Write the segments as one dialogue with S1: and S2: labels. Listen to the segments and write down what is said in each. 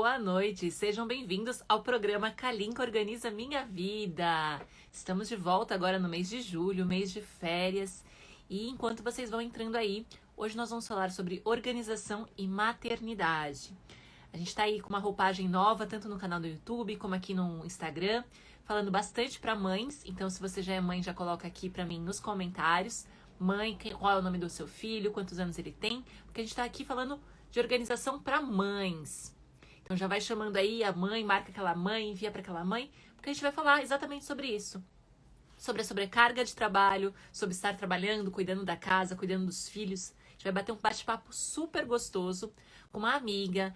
S1: boa noite. Sejam bem-vindos ao programa Kalinka Organiza Minha Vida. Estamos de volta agora no mês de julho, mês de férias. E enquanto vocês vão entrando aí, hoje nós vamos falar sobre organização e maternidade. A gente tá aí com uma roupagem nova, tanto no canal do YouTube como aqui no Instagram, falando bastante para mães. Então, se você já é mãe, já coloca aqui para mim nos comentários. Mãe, qual é o nome do seu filho, quantos anos ele tem, porque a gente tá aqui falando de organização para mães. Então já vai chamando aí a mãe, marca aquela mãe, envia para aquela mãe, porque a gente vai falar exatamente sobre isso. Sobre a sobrecarga de trabalho, sobre estar trabalhando, cuidando da casa, cuidando dos filhos. A gente vai bater um bate-papo super gostoso com uma amiga,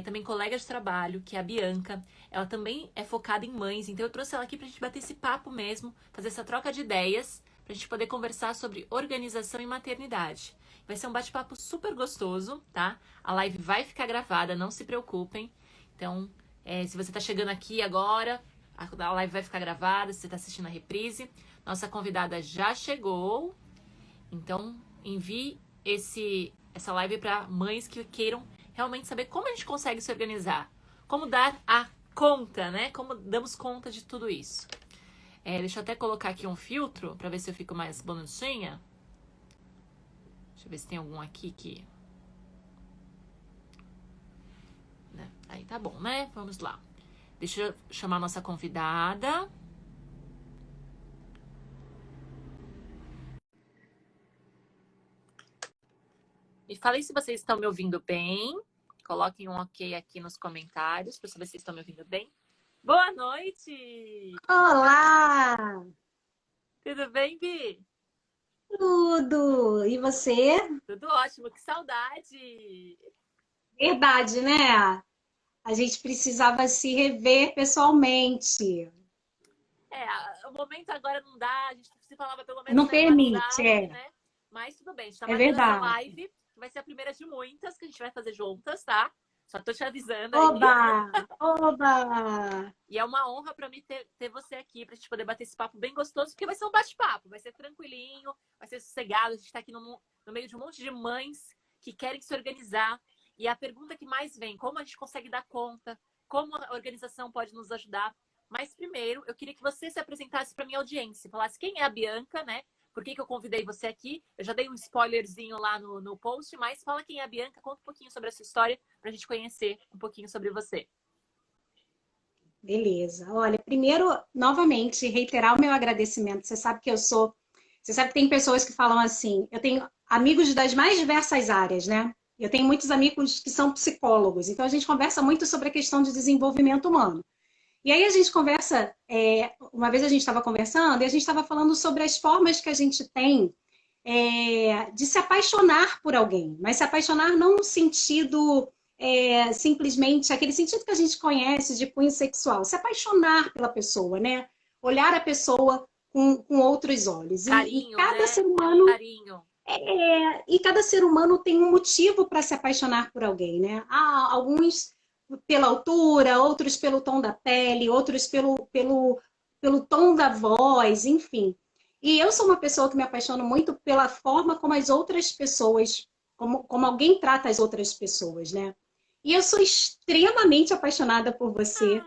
S1: também colega de trabalho, que é a Bianca. Ela também é focada em mães, então eu trouxe ela aqui pra gente bater esse papo mesmo, fazer essa troca de ideias, pra gente poder conversar sobre organização e maternidade. Vai ser um bate-papo super gostoso, tá? A live vai ficar gravada, não se preocupem. Então, se você tá chegando aqui agora, a live vai ficar gravada, se você tá assistindo a reprise. Nossa convidada já chegou. Então, envie essa live para mães que queiram realmente saber como a gente consegue se organizar. Como dar a conta, né? Como damos conta de tudo isso. Deixa eu até colocar aqui um filtro para ver se eu fico mais bonitinha. Deixa eu ver se tem algum aqui que... né? Aí tá bom, né? Vamos lá. Deixa eu chamar a nossa convidada. Me falem se vocês estão me ouvindo bem. Coloquem um ok aqui nos comentários para saber se vocês estão me ouvindo bem. Boa noite!
S2: Olá!
S1: Tudo bem, Bi?
S2: Tudo! E você?
S1: Tudo ótimo, que saudade!
S2: Verdade, né? A gente precisava se rever pessoalmente.
S1: O momento agora não dá, a gente se falava pelo menos
S2: Não
S1: no
S2: permite,
S1: WhatsApp,
S2: é.
S1: né? Mas tudo bem, a gente tá
S2: É
S1: marcando essa
S2: verdade.
S1: live, que vai ser a primeira de muitas que a gente vai fazer juntas, tá? Só tô te avisando aí.
S2: Oba! Oba!
S1: E é uma honra para mim ter você aqui, pra gente poder bater esse papo bem gostoso, porque vai ser um bate-papo, vai ser tranquilinho, vai ser sossegado. A gente tá aqui no meio de um monte de mães que querem se organizar. E a pergunta que mais vem, como a gente consegue dar conta, como a organização pode nos ajudar. Mas primeiro, eu queria que você se apresentasse para minha audiência, falasse quem é a Bianca, né? Por que eu convidei você aqui? Eu já dei um spoilerzinho lá no post, mas fala quem é a Bianca, conta um pouquinho sobre a sua história, pra gente conhecer um pouquinho sobre você.
S2: Beleza. Olha, primeiro, novamente, reiterar o meu agradecimento. Você sabe que eu sou. Você sabe que tem pessoas que falam assim. Eu tenho amigos das mais diversas áreas, né? Eu tenho muitos amigos que são psicólogos, então a gente conversa muito sobre a questão de desenvolvimento humano. E aí a gente conversa, uma vez a gente estava conversando e a gente estava falando sobre as formas que a gente tem de se apaixonar por alguém, mas se apaixonar não no sentido simplesmente aquele sentido que a gente conhece de cunho sexual, se apaixonar pela pessoa, né? Olhar a pessoa com outros olhos. E
S1: Carinho,
S2: cada
S1: né?
S2: ser humano
S1: Carinho.
S2: cada ser humano tem um motivo para se apaixonar por alguém, né? Há alguns pela altura, outros pelo tom da pele, outros pelo tom da voz, enfim. E eu sou uma pessoa que me apaixono muito pela forma como as outras pessoas, como alguém trata as outras pessoas, né? E eu sou extremamente apaixonada por você,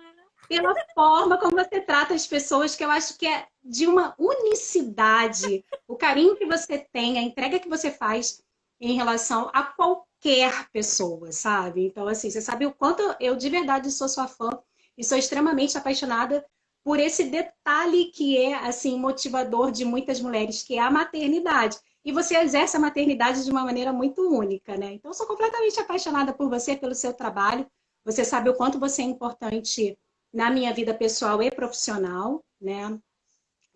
S2: pela forma como você trata as pessoas, que eu acho que é de uma unicidade, o carinho que você tem, a entrega que você faz em relação a qualquer pessoa, sabe? Então, assim, você sabe o quanto eu de verdade sou sua fã e sou extremamente apaixonada por esse detalhe que é, assim, motivador de muitas mulheres, que é a maternidade. E você exerce a maternidade de uma maneira muito única, né? Então, eu sou completamente apaixonada por você, pelo seu trabalho. Você sabe o quanto você é importante na minha vida pessoal e profissional, né?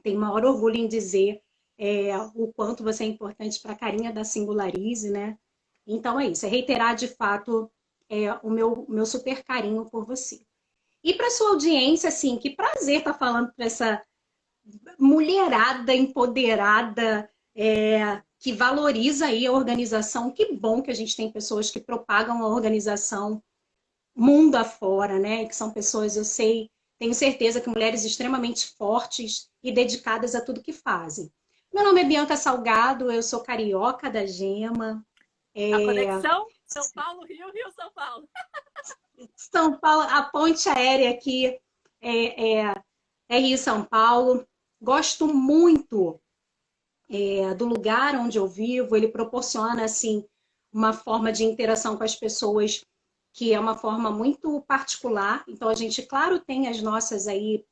S2: Tenho maior orgulho em dizer o quanto você é importante para a carinha da Singularize, né? Então é isso, é reiterar de fato o meu super carinho por você. E para sua audiência, assim, que prazer estar falando para essa mulherada empoderada, que valoriza aí a organização. Que bom que a gente tem pessoas que propagam a organização mundo afora, né? Que são pessoas, eu sei, tenho certeza que mulheres extremamente fortes e dedicadas a tudo que fazem. Meu nome é Bianca Salgado, eu sou carioca da Gema.
S1: A conexão São Paulo, Rio, Rio, São Paulo.
S2: São Paulo, a ponte aérea aqui é Rio-São Paulo. Gosto muito do lugar onde eu vivo. Ele proporciona, assim, uma forma de interação com as pessoas que é uma forma muito particular. Então, a gente, claro, tem as nossas aí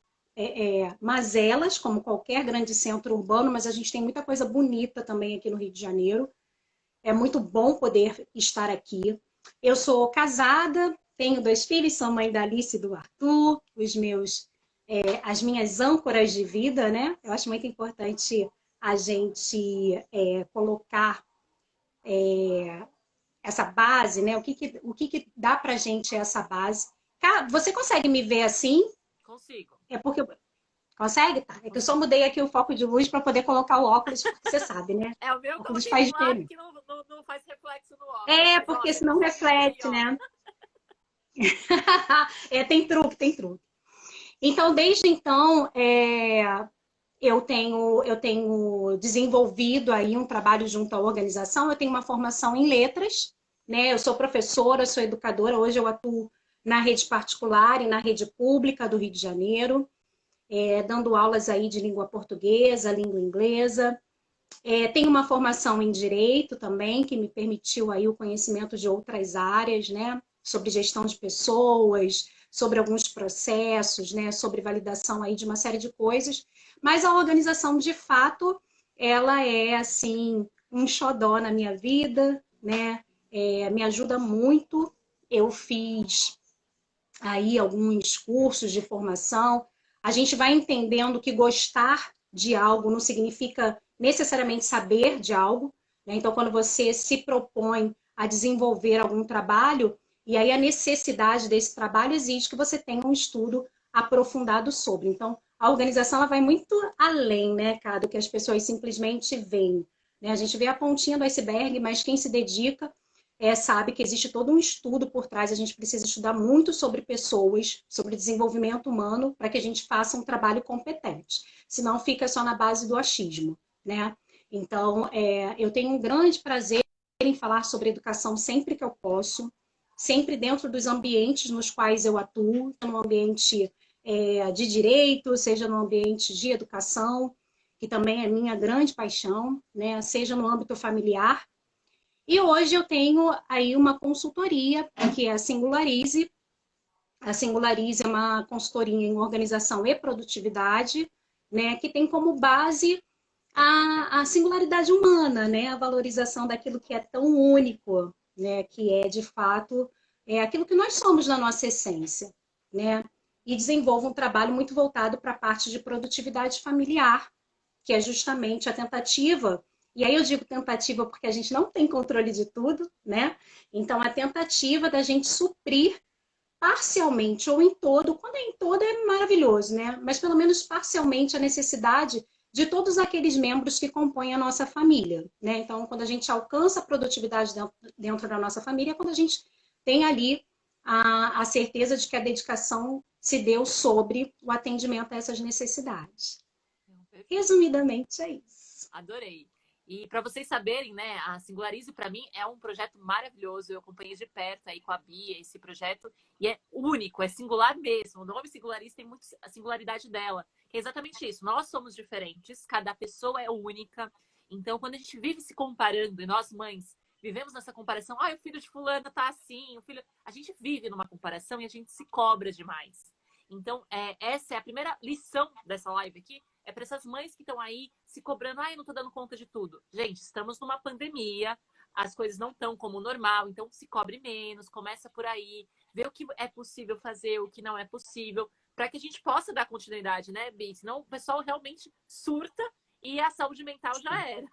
S2: mazelas, como qualquer grande centro urbano, mas a gente tem muita coisa bonita também aqui no Rio de Janeiro. É muito bom poder estar aqui. Eu sou casada, tenho 2 filhos, sou mãe da Alice e do Arthur, as minhas âncoras de vida, né? Eu acho muito importante a gente colocar essa base, né? O que dá pra gente essa base? Você consegue me ver assim?
S1: Consigo.
S2: É porque consegue? Tá. É que eu só mudei aqui o foco de luz para poder colocar o óculos, porque você sabe, né?
S1: É, o meu
S2: O
S1: eu
S2: óculos
S1: coloquei
S2: faz
S1: de lado
S2: diferença.
S1: que não faz reflexo no óculos.
S2: É,
S1: Mas, ó,
S2: porque
S1: você
S2: senão
S1: consegue me ver aí,
S2: reflete,
S1: ó.
S2: né? Tem truque, tem truque. Então, desde então, eu tenho desenvolvido aí um trabalho junto à organização. Eu tenho uma formação em letras, né? Eu sou professora, sou educadora. Hoje eu atuo na rede particular e na rede pública do Rio de Janeiro, dando aulas aí de língua portuguesa, língua inglesa. Tenho uma formação em direito também, que me permitiu aí o conhecimento de outras áreas, né? Sobre gestão de pessoas, sobre alguns processos, né? Sobre validação aí de uma série de coisas. Mas a organização, de fato, ela é, assim, um xodó na minha vida, né? Me ajuda muito. Eu fiz aí alguns cursos de formação. A gente vai entendendo que gostar de algo não significa necessariamente saber de algo, né? Então, quando você se propõe a desenvolver algum trabalho, e aí a necessidade desse trabalho exige que você tenha um estudo aprofundado sobre. Então, a organização ela vai muito além, né, cara, do que as pessoas simplesmente veem. Né? A gente vê a pontinha do iceberg, mas quem se dedica sabe que existe todo um estudo por trás. A gente precisa estudar muito sobre pessoas, sobre desenvolvimento humano, para que a gente faça um trabalho competente. Senão fica só na base do achismo, né? Então, eu tenho um grande prazer em falar sobre educação sempre que eu posso, sempre dentro dos ambientes nos quais eu atuo, no ambiente de direito, seja no ambiente de educação, que também é minha grande paixão, né? Seja no âmbito familiar. E hoje eu tenho aí uma consultoria, que é a Singularize. A Singularize é uma consultoria em organização e produtividade, né, que tem como base a singularidade humana, né, a valorização daquilo que é tão único, né, que é, de fato, aquilo que nós somos na nossa essência, né, e desenvolve um trabalho muito voltado para a parte de produtividade familiar, que é justamente a tentativa. E aí eu digo tentativa porque a gente não tem controle de tudo, né? Então, a tentativa da gente suprir parcialmente ou em todo, quando é em todo é maravilhoso, né? Mas pelo menos parcialmente a necessidade de todos aqueles membros que compõem a nossa família, né? Então, quando a gente alcança a produtividade dentro da nossa família, é quando a gente tem ali a certeza de que a dedicação se deu sobre o atendimento a essas necessidades. Resumidamente, é isso.
S1: Adorei. E para vocês saberem, né, a Singularize para mim é um projeto maravilhoso. Eu acompanhei de perto aí com a Bia esse projeto e é único, é singular mesmo. O nome Singularize tem muito a singularidade dela, que é exatamente isso. Nós somos diferentes, cada pessoa é única. Então, quando a gente vive se comparando, e nós mães vivemos nessa comparação, o filho de fulana tá assim, a gente vive numa comparação e a gente se cobra demais. Então, essa é a primeira lição dessa live aqui, é para essas mães que estão aí se cobrando, eu não tô dando conta de tudo. Gente, estamos numa pandemia, as coisas não estão como normal, então se cobre menos, começa por aí, vê o que é possível fazer, o que não é possível, para que a gente possa dar continuidade, né, Bi? Senão o pessoal realmente surta e a saúde mental já era.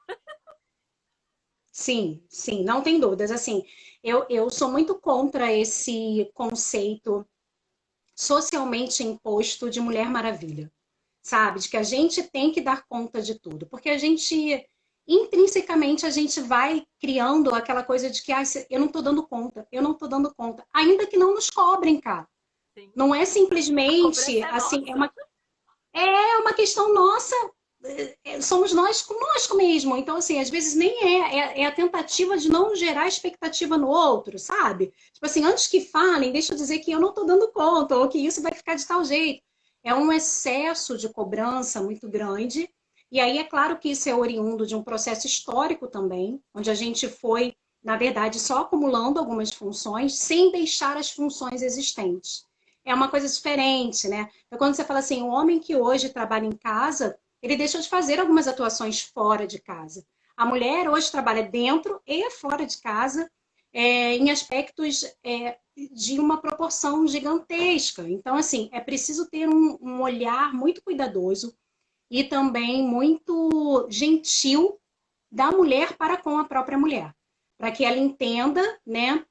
S2: Sim, sim, não tem dúvidas. Assim, eu sou muito contra esse conceito socialmente imposto de Mulher Maravilha, sabe? De que a gente tem que dar conta de tudo, porque a gente, intrinsecamente, a gente vai criando aquela coisa de que eu não tô dando conta, eu não tô dando conta, ainda que não nos cobrem, cara.
S1: Sim.
S2: Não é
S1: A cobrança
S2: simplesmente,
S1: é
S2: assim,
S1: nossa.
S2: é uma questão nossa, somos nós conosco mesmo. Então, assim, às vezes nem é a tentativa de não gerar expectativa no outro, sabe? Tipo assim, antes que falem, deixa eu dizer que eu não estou dando conta, ou que isso vai ficar de tal jeito. É um excesso de cobrança muito grande. E aí é claro que isso é oriundo de um processo histórico também, onde a gente foi, na verdade, só acumulando algumas funções sem deixar as funções existentes. É uma coisa diferente, né? Então, quando você fala assim, o homem que hoje trabalha em casa, ele deixou de fazer algumas atuações fora de casa. A mulher hoje trabalha dentro e fora de casa, em aspectos de uma proporção gigantesca. Então, assim, é preciso ter um olhar muito cuidadoso e também muito gentil da mulher para com a própria mulher, para que ela entenda, né,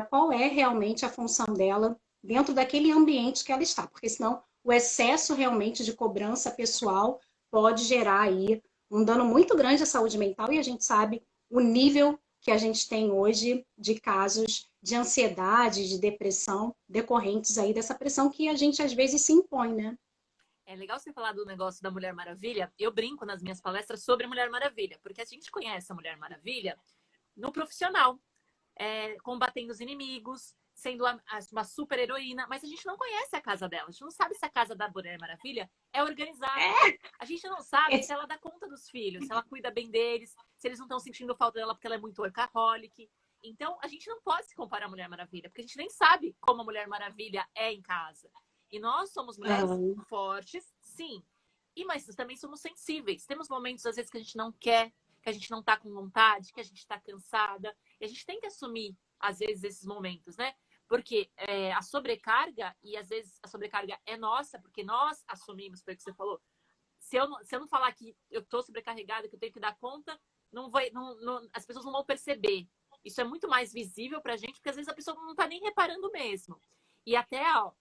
S2: qual é realmente a função dela dentro daquele ambiente que ela está, porque senão o excesso realmente de cobrança pessoal pode gerar aí um dano muito grande à saúde mental e a gente sabe o nível que a gente tem hoje de casos de ansiedade, de depressão decorrentes aí dessa pressão que a gente às vezes se impõe, né?
S1: É legal você falar do negócio da Mulher Maravilha. Eu brinco nas minhas palestras sobre a Mulher Maravilha, porque a gente conhece a Mulher Maravilha no profissional, combatendo os inimigos, sendo uma super heroína, mas a gente não conhece a casa dela. A gente não sabe se a casa da Mulher Maravilha é organizada. A gente não sabe se ela dá conta dos filhos, se ela cuida bem deles, se eles não estão sentindo falta dela porque ela é muito workaholic. Então, a gente não pode se comparar à Mulher Maravilha, porque a gente nem sabe como a Mulher Maravilha é em casa. E nós somos mulheres fortes, sim. Mas também somos sensíveis. Temos momentos, às vezes, que a gente não quer, que a gente não tá com vontade, que a gente tá cansada. E a gente tem que assumir, às vezes, esses momentos, né? Porque a sobrecarga, e às vezes a sobrecarga é nossa, porque nós assumimos, foi o que você falou. Se eu não falar que eu tô sobrecarregada, que eu tenho que dar conta, as pessoas não vão perceber. Isso é muito mais visível pra gente, porque às vezes a pessoa não tá nem reparando mesmo. E até, ó,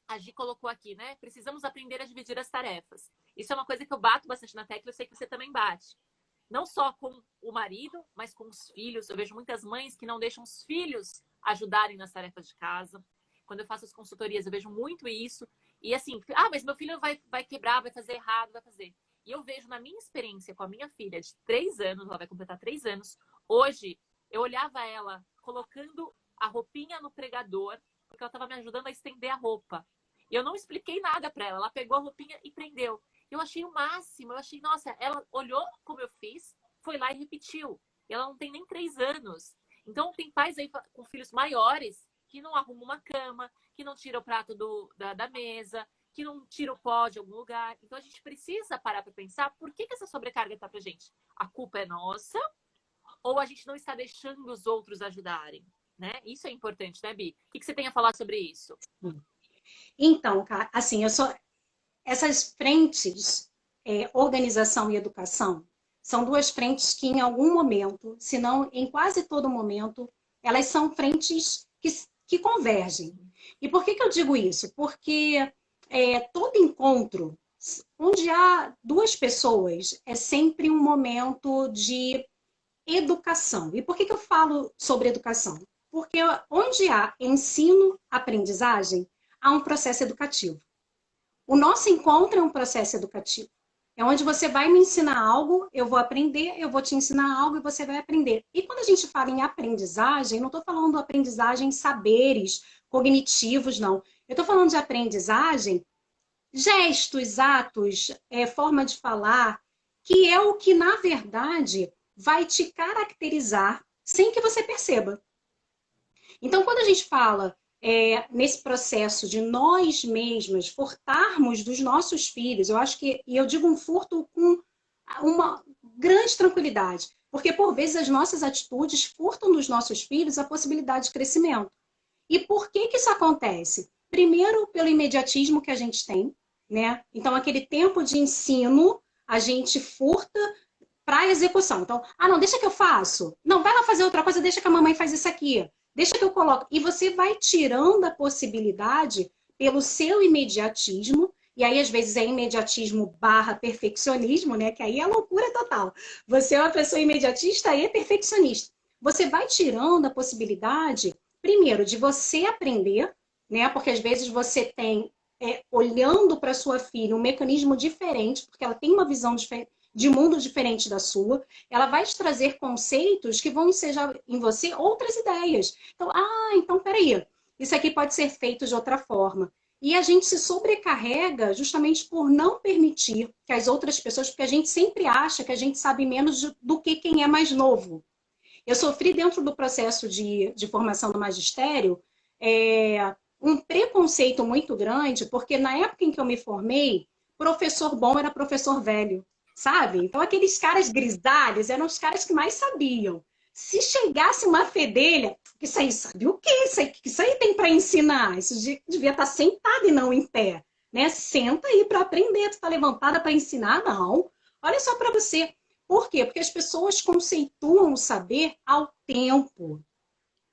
S1: a Gi colocou aqui, né? Precisamos aprender a dividir as tarefas. Isso é uma coisa que eu bato bastante na tecla, eu sei que você também bate. Não só com o marido, mas com os filhos. Eu vejo muitas mães que não deixam os filhos ajudarem nas tarefas de casa. Quando eu faço as consultorias, eu vejo muito isso. E assim, mas meu filho vai quebrar, vai fazer errado, vai fazer. E eu vejo na minha experiência com a minha filha de 3 anos, ela vai completar 3 anos, hoje, eu olhava ela colocando a roupinha no pregador, porque ela estava me ajudando a estender a roupa. E eu não expliquei nada para ela. Ela pegou a roupinha e prendeu. Eu achei o máximo. Eu achei, nossa, ela olhou como eu fiz, foi lá e repetiu. E ela não tem nem 3 anos. Então, tem pais aí com filhos maiores que não arrumam uma cama, que não tira o prato da mesa, que não tira o pó de algum lugar. Então, a gente precisa parar para pensar por que essa sobrecarga está pra gente. A culpa é nossa ou a gente não está deixando os outros ajudarem? Né? Isso é importante, né, Bi? O que você tem a falar sobre isso?
S2: Então, assim, essas frentes, organização e educação, são duas frentes que em algum momento, se não em quase todo momento, elas são frentes que convergem. E por que eu digo isso? Porque todo encontro, onde há duas pessoas, é sempre um momento de educação. E por que eu falo sobre educação? Porque onde há ensino, aprendizagem, há um processo educativo. O nosso encontro é um processo educativo. É onde você vai me ensinar algo, eu vou aprender, eu vou te ensinar algo e você vai aprender. E quando a gente fala em aprendizagem, não estou falando de aprendizagem em saberes cognitivos, não. Eu estou falando de aprendizagem, gestos, atos, forma de falar, que é o que, na verdade, vai te caracterizar sem que você perceba. Então, quando a gente fala nesse processo de nós mesmas furtarmos dos nossos filhos, eu acho que, e eu digo um furto com uma grande tranquilidade, porque por vezes as nossas atitudes furtam dos nossos filhos a possibilidade de crescimento. E por que isso acontece? Primeiro, pelo imediatismo que a gente tem, né? Então, aquele tempo de ensino, a gente furta para execução. Então, não, deixa que eu faço. Não, vai lá fazer outra coisa, deixa que a mamãe faz isso aqui. Deixa que eu coloco. E você vai tirando a possibilidade pelo seu imediatismo, e aí às vezes é imediatismo / perfeccionismo, né? Que aí é loucura total. Você é uma pessoa imediatista e perfeccionista. Você vai tirando a possibilidade, primeiro, de você aprender, né? Porque às vezes você tem olhando para sua filha um mecanismo diferente, porque ela tem uma visão de mundo diferente da sua, ela vai te trazer conceitos que vão ensejar em você outras ideias. Então, então peraí, isso aqui pode ser feito de outra forma. E a gente se sobrecarrega justamente por não permitir que as outras pessoas, porque a gente sempre acha que a gente sabe menos do que quem é mais novo. Eu sofri dentro do processo de formação do magistério um preconceito muito grande, porque na época em que eu me formei, professor bom era professor velho, sabe? Então aqueles caras grisalhos eram os caras que mais sabiam. Se chegasse uma fedelha, isso aí sabe o quê? Isso aí tem para ensinar? Isso devia estar sentado e não em pé, né? Senta aí para aprender, tu está levantada para ensinar? Não. Olha só para você. Por quê? Porque as pessoas conceituam o saber ao tempo.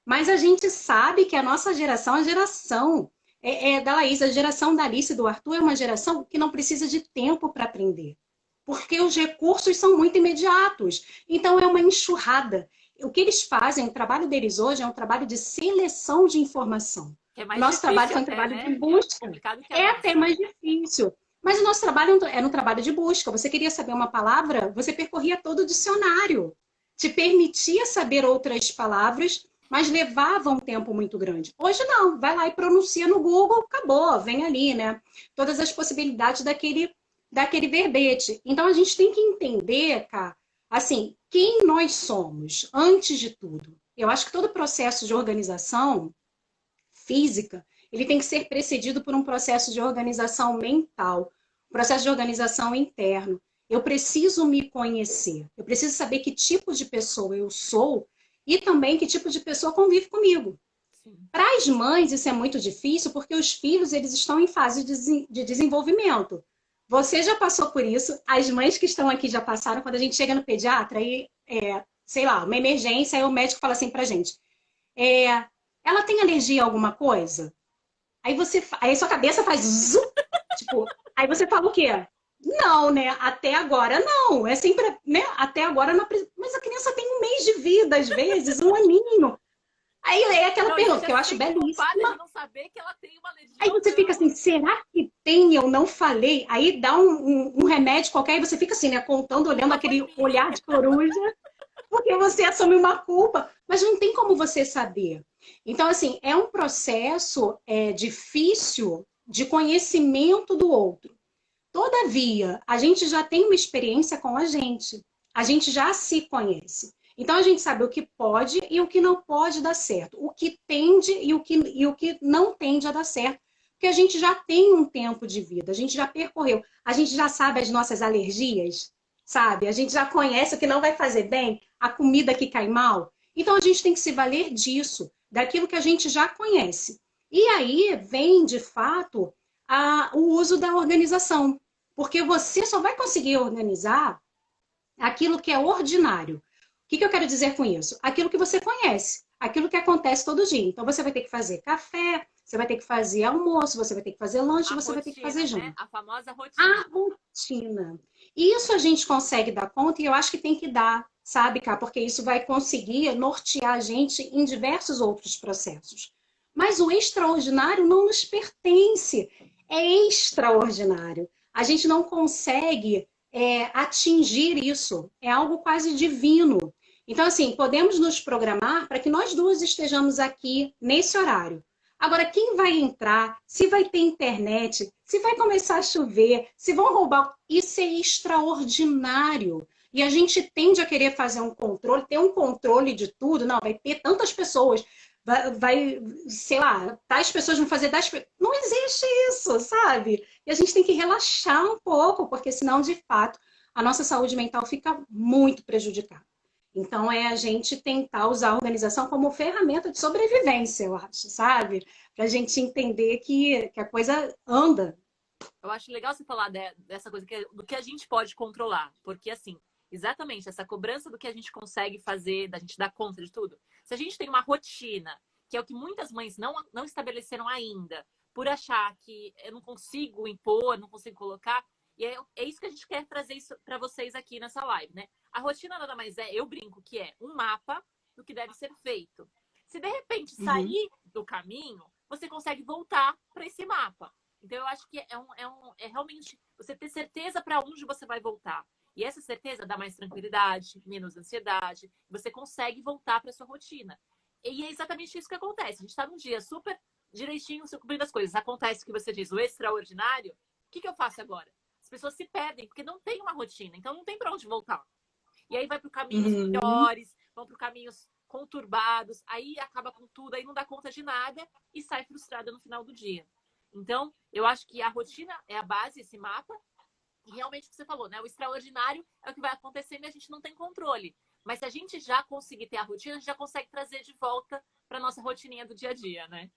S2: Mas a gente sabe que a nossa geração, a geração da Laís, a geração da Alice e do Arthur é uma geração que não precisa de tempo para aprender. Porque os recursos são muito imediatos. Então é uma enxurrada. O que eles fazem, o trabalho deles hoje é um trabalho de seleção de informação.
S1: É
S2: O nosso trabalho foi um trabalho de busca. É até mais difícil. Mas o nosso trabalho era um trabalho de busca. Você queria saber uma palavra, você percorria todo o dicionário. Te permitia saber outras palavras, mas levava um tempo muito grande. Hoje não, vai lá e pronuncia no Google, acabou, vem ali, né? Todas as possibilidades daquele verbete. Então a gente tem que entender, cara, assim, quem nós somos, antes de tudo. Eu acho que todo processo de organização física, ele tem que ser precedido por um processo de organização mental, um processo de organização interno. Eu preciso me conhecer, eu preciso saber que tipo de pessoa eu sou e também que tipo de pessoa convive comigo. Para as mães, isso é muito difícil, porque os filhos eles estão em fase de desenvolvimento. Você já passou por isso, as mães que estão aqui já passaram, quando a gente chega no pediatra, aí, sei lá, uma emergência, aí o médico fala assim pra gente, ela tem alergia a alguma coisa? Aí sua cabeça faz zum, tipo, aí você fala o quê? Não, né? Até agora não. É sempre, né? Até agora não. Mas a criança tem um mês de vida, às vezes, um aninho. Aí é aquela pergunta que eu acho belíssima.
S1: De não saber que ela tem uma alergia.
S2: Aí você fica assim, será que tem? Eu não falei. Aí dá um remédio qualquer e você fica assim, né? Contando, olhando aquele olhar de coruja, porque você assume uma culpa. Mas não tem como você saber. Então, assim, é um processo difícil de conhecimento do outro. Todavia, a gente já tem uma experiência com a gente já se conhece. Então, a gente sabe o que pode e o que não pode dar certo, o que tende e o que não tende a dar certo, porque a gente já tem um tempo de vida, a gente já percorreu, a gente já sabe as nossas alergias, sabe? A gente já conhece o que não vai fazer bem, a comida que cai mal. Então, a gente tem que se valer disso, daquilo que a gente já conhece. E aí vem, de fato, o uso da organização, porque você só vai conseguir organizar aquilo que é ordinário. O que eu quero dizer com isso? Aquilo que você conhece, aquilo que acontece todo dia. Então você vai ter que fazer café, você vai ter que fazer almoço, você vai ter que fazer lanche, você vai ter que fazer janta.
S1: Né? A famosa rotina.
S2: A rotina. Isso a gente consegue dar conta e eu acho que tem que dar, sabe, Cá? Porque isso vai conseguir nortear a gente em diversos outros processos. Mas o extraordinário não nos pertence. É extraordinário. A gente não consegue atingir isso. É algo quase divino. Então, assim, podemos nos programar para que nós duas estejamos aqui nesse horário. Agora, quem vai entrar, se vai ter internet, se vai começar a chover, se vão roubar, isso é extraordinário. E a gente tende a querer fazer um controle, ter um controle de tudo. Não, vai ter tantas pessoas, sei lá, tais pessoas vão fazer tais... Não existe isso, sabe? E a gente tem que relaxar um pouco, porque senão, de fato, a nossa saúde mental fica muito prejudicada. Então, é a gente tentar usar a organização como ferramenta de sobrevivência, eu acho, sabe? Para a gente entender que a coisa anda.
S1: Eu acho legal você falar dessa coisa, do que a gente pode controlar. Porque, assim, exatamente, essa cobrança do que a gente consegue fazer, da gente dar conta de tudo. Se a gente tem uma rotina, que é o que muitas mães não estabeleceram ainda, por achar que eu não consigo impor, não consigo colocar, e é isso que a gente quer trazer para vocês aqui nessa live, né? A rotina nada mais eu brinco que é um mapa do que deve ser feito. Se de repente sair do caminho, você consegue voltar para esse mapa. Então, eu acho que é realmente você ter certeza para onde você vai voltar. E essa certeza dá mais tranquilidade, menos ansiedade, você consegue voltar para sua rotina. E é exatamente isso que acontece. A gente está num dia super direitinho, cumprindo as coisas. Acontece o que você diz, o extraordinário. O que eu faço agora? As pessoas se perdem porque não tem uma rotina, então não tem para onde voltar. E aí vai para caminhos
S2: Uhum.
S1: piores, vão para caminhos conturbados, aí acaba com tudo, aí não dá conta de nada e sai frustrada no final do dia. Então, eu acho que a rotina é a base, esse mapa, e realmente o que você falou, né? O extraordinário é o que vai acontecendo e a gente não tem controle. Mas se a gente já conseguir ter a rotina, a gente já consegue trazer de volta para nossa rotininha do dia a dia, né?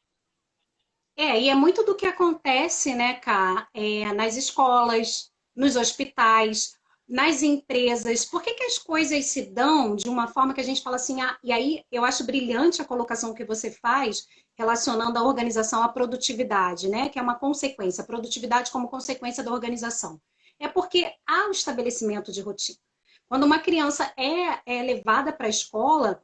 S2: E é muito do que acontece, né, Cá, nas escolas, nos hospitais, nas empresas. Por que que as coisas se dão de uma forma que a gente fala assim, e aí eu acho brilhante a colocação que você faz relacionando a organização à produtividade, né, que é uma consequência, a produtividade como consequência da organização. É porque há o estabelecimento de rotina. Quando uma criança é levada para a escola,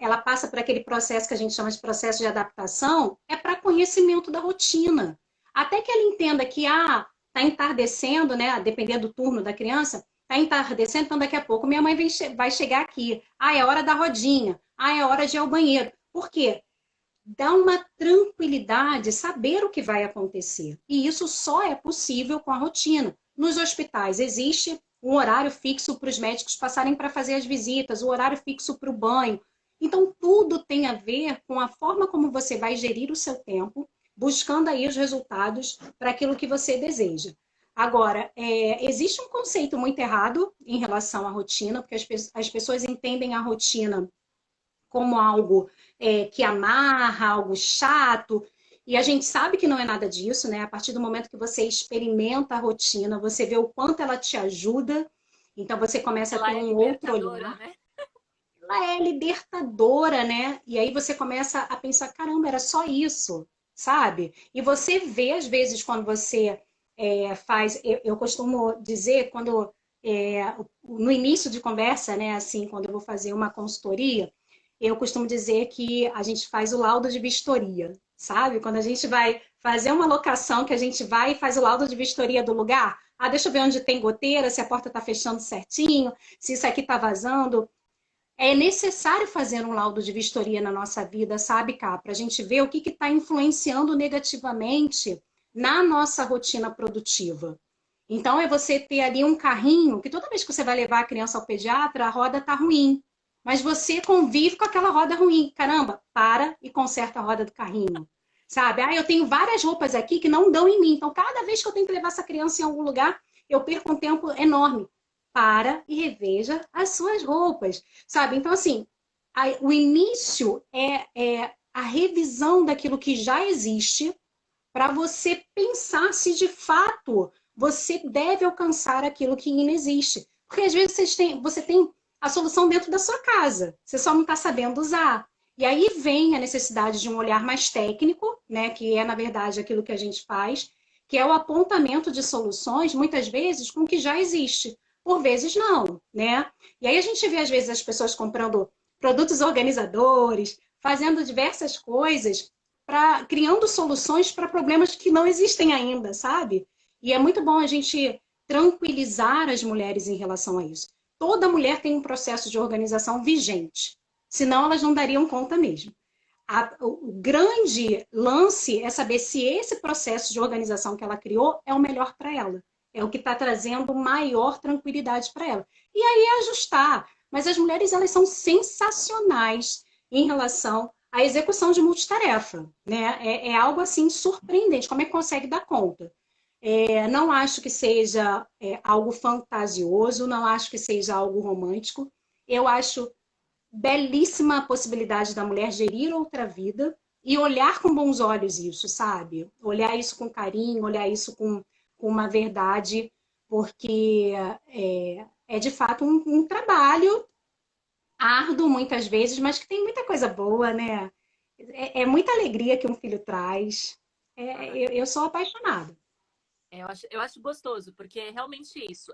S2: ela passa por aquele processo que a gente chama de processo de adaptação, é para conhecimento da rotina. Até que ela entenda que está entardecendo, né? Dependendo do turno da criança, está entardecendo, então daqui a pouco minha mãe vai chegar aqui. É hora da rodinha. É hora de ir ao banheiro. Por quê? Dá uma tranquilidade saber o que vai acontecer. E isso só é possível com a rotina. Nos hospitais existe um horário fixo para os médicos passarem para fazer as visitas, o horário fixo para o banho. Então, tudo tem a ver com a forma como você vai gerir o seu tempo, buscando aí os resultados para aquilo que você deseja. Agora, existe um conceito muito errado em relação à rotina, porque as pessoas entendem a rotina como algo que amarra, algo chato. E a gente sabe que não é nada disso, né? A partir do momento que você experimenta a rotina, você vê o quanto ela te ajuda, então você começa a
S1: Ela
S2: ter
S1: é
S2: um outro
S1: libertadora,
S2: olhar.
S1: né?
S2: Ela é libertadora, né? E aí você começa a pensar, caramba, era só isso, sabe? E você vê, às vezes, quando você faz. Eu costumo dizer, quando no início de conversa, né? Assim, quando eu vou fazer uma consultoria, eu costumo dizer que a gente faz o laudo de vistoria, sabe? Quando a gente vai fazer uma locação, que a gente vai e faz o laudo de vistoria do lugar. Deixa eu ver onde tem goteira, se a porta está fechando certinho, se isso aqui está vazando. É necessário fazer um laudo de vistoria na nossa vida, sabe, Cá? Para a gente ver o que está influenciando negativamente na nossa rotina produtiva. Então, é você ter ali um carrinho, que toda vez que você vai levar a criança ao pediatra, a roda está ruim. Mas você convive com aquela roda ruim. Caramba, para e conserta a roda do carrinho. Sabe? Eu tenho várias roupas aqui que não dão em mim. Então, cada vez que eu tenho que levar essa criança em algum lugar, eu perco um tempo enorme. Para e reveja as suas roupas, sabe? Então, assim, o início é a revisão daquilo que já existe para você pensar se de fato você deve alcançar aquilo que ainda existe. Porque às vezes você tem a solução dentro da sua casa, você só não está sabendo usar. E aí vem a necessidade de um olhar mais técnico, né, que é, na verdade, aquilo que a gente faz, que é o apontamento de soluções, muitas vezes, com o que já existe. Por vezes, não, né? E aí a gente vê, às vezes, as pessoas comprando produtos organizadores, fazendo diversas coisas criando soluções para problemas que não existem ainda, sabe? E é muito bom a gente tranquilizar as mulheres em relação a isso. Toda mulher tem um processo de organização vigente, senão elas não dariam conta mesmo. O grande lance é saber se esse processo de organização que ela criou é o melhor para ela, é o que está trazendo maior tranquilidade para ela. E aí é ajustar. Mas as mulheres, elas são sensacionais em relação à execução de multitarefa, né? É algo assim surpreendente. Como é que consegue dar conta? Não acho que seja algo fantasioso, não acho que seja algo romântico. Eu acho belíssima possibilidade da mulher gerir outra vida e olhar com bons olhos isso, sabe? Olhar isso com carinho, olhar isso com uma verdade, porque é de fato um trabalho árduo muitas vezes, mas que tem muita coisa boa, né? É muita alegria que um filho traz. Eu sou apaixonada.
S1: Eu acho gostoso, porque é realmente isso.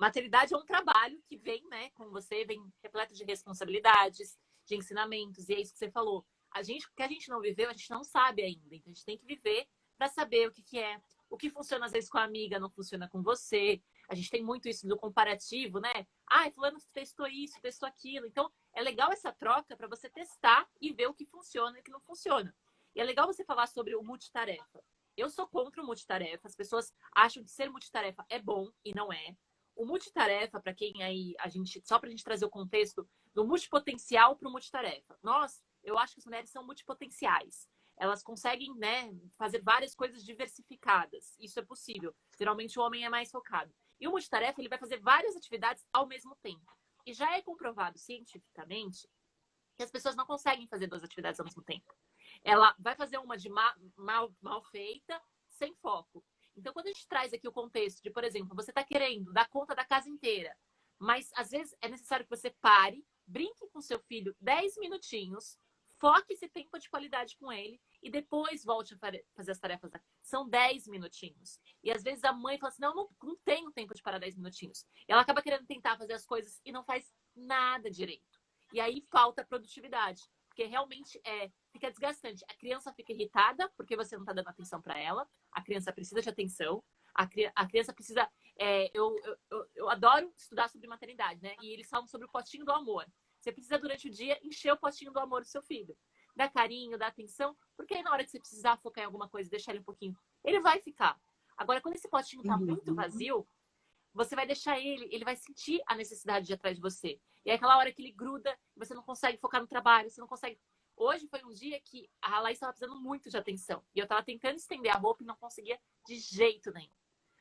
S1: Maternidade é um trabalho que vem, né, com você, vem repleto de responsabilidades, de ensinamentos, e é isso que você falou. O que a gente não viveu, a gente não sabe ainda. Então a gente tem que viver para saber o que, que é. O que funciona às vezes com a amiga não funciona com você. A gente tem muito isso do comparativo, né? Ah, fulano testou isso, testou aquilo. Então, é legal essa troca para você testar e ver o que funciona e o que não funciona. E é legal você falar sobre o multitarefa. Eu sou contra o multitarefa. As pessoas acham que ser multitarefa é bom e não é. O multitarefa, para quem aí, só para a gente trazer o contexto, do multipotencial para o multitarefa. Eu acho que as mulheres são multipotenciais. Elas conseguem, né, fazer várias coisas diversificadas. Isso é possível. Geralmente o homem é mais focado. E o multitarefa, ele vai fazer várias atividades ao mesmo tempo. E já é comprovado cientificamente que as pessoas não conseguem fazer duas atividades ao mesmo tempo. Ela vai fazer uma de mal feita, sem foco. Então, quando a gente traz aqui o contexto de, por exemplo, você está querendo dar conta da casa inteira, mas às vezes é necessário que você pare, brinque com seu filho 10 minutinhos, foque esse tempo de qualidade com ele e depois volte a fazer as tarefas. São 10 minutinhos. E às vezes a mãe fala assim, não tenho tempo de parar 10 minutinhos. E ela acaba querendo tentar fazer as coisas e não faz nada direito. E aí falta produtividade. Porque realmente fica desgastante. A criança fica irritada porque você não está dando atenção para ela. A criança precisa de atenção. A criança precisa... eu adoro estudar sobre maternidade, né? E eles falam sobre o potinho do amor. Você precisa, durante o dia, encher o potinho do amor do seu filho. Dar carinho, dar atenção. Porque aí, na hora que você precisar focar em alguma coisa, deixar ele um pouquinho, ele vai ficar. Agora, quando esse potinho está muito vazio, você vai deixar ele vai sentir a necessidade de ir atrás de você. E é aquela hora que ele gruda, você não consegue focar no trabalho, você não consegue... Hoje foi um dia que a Laís estava precisando muito de atenção. E eu estava tentando estender a roupa e não conseguia de jeito nenhum.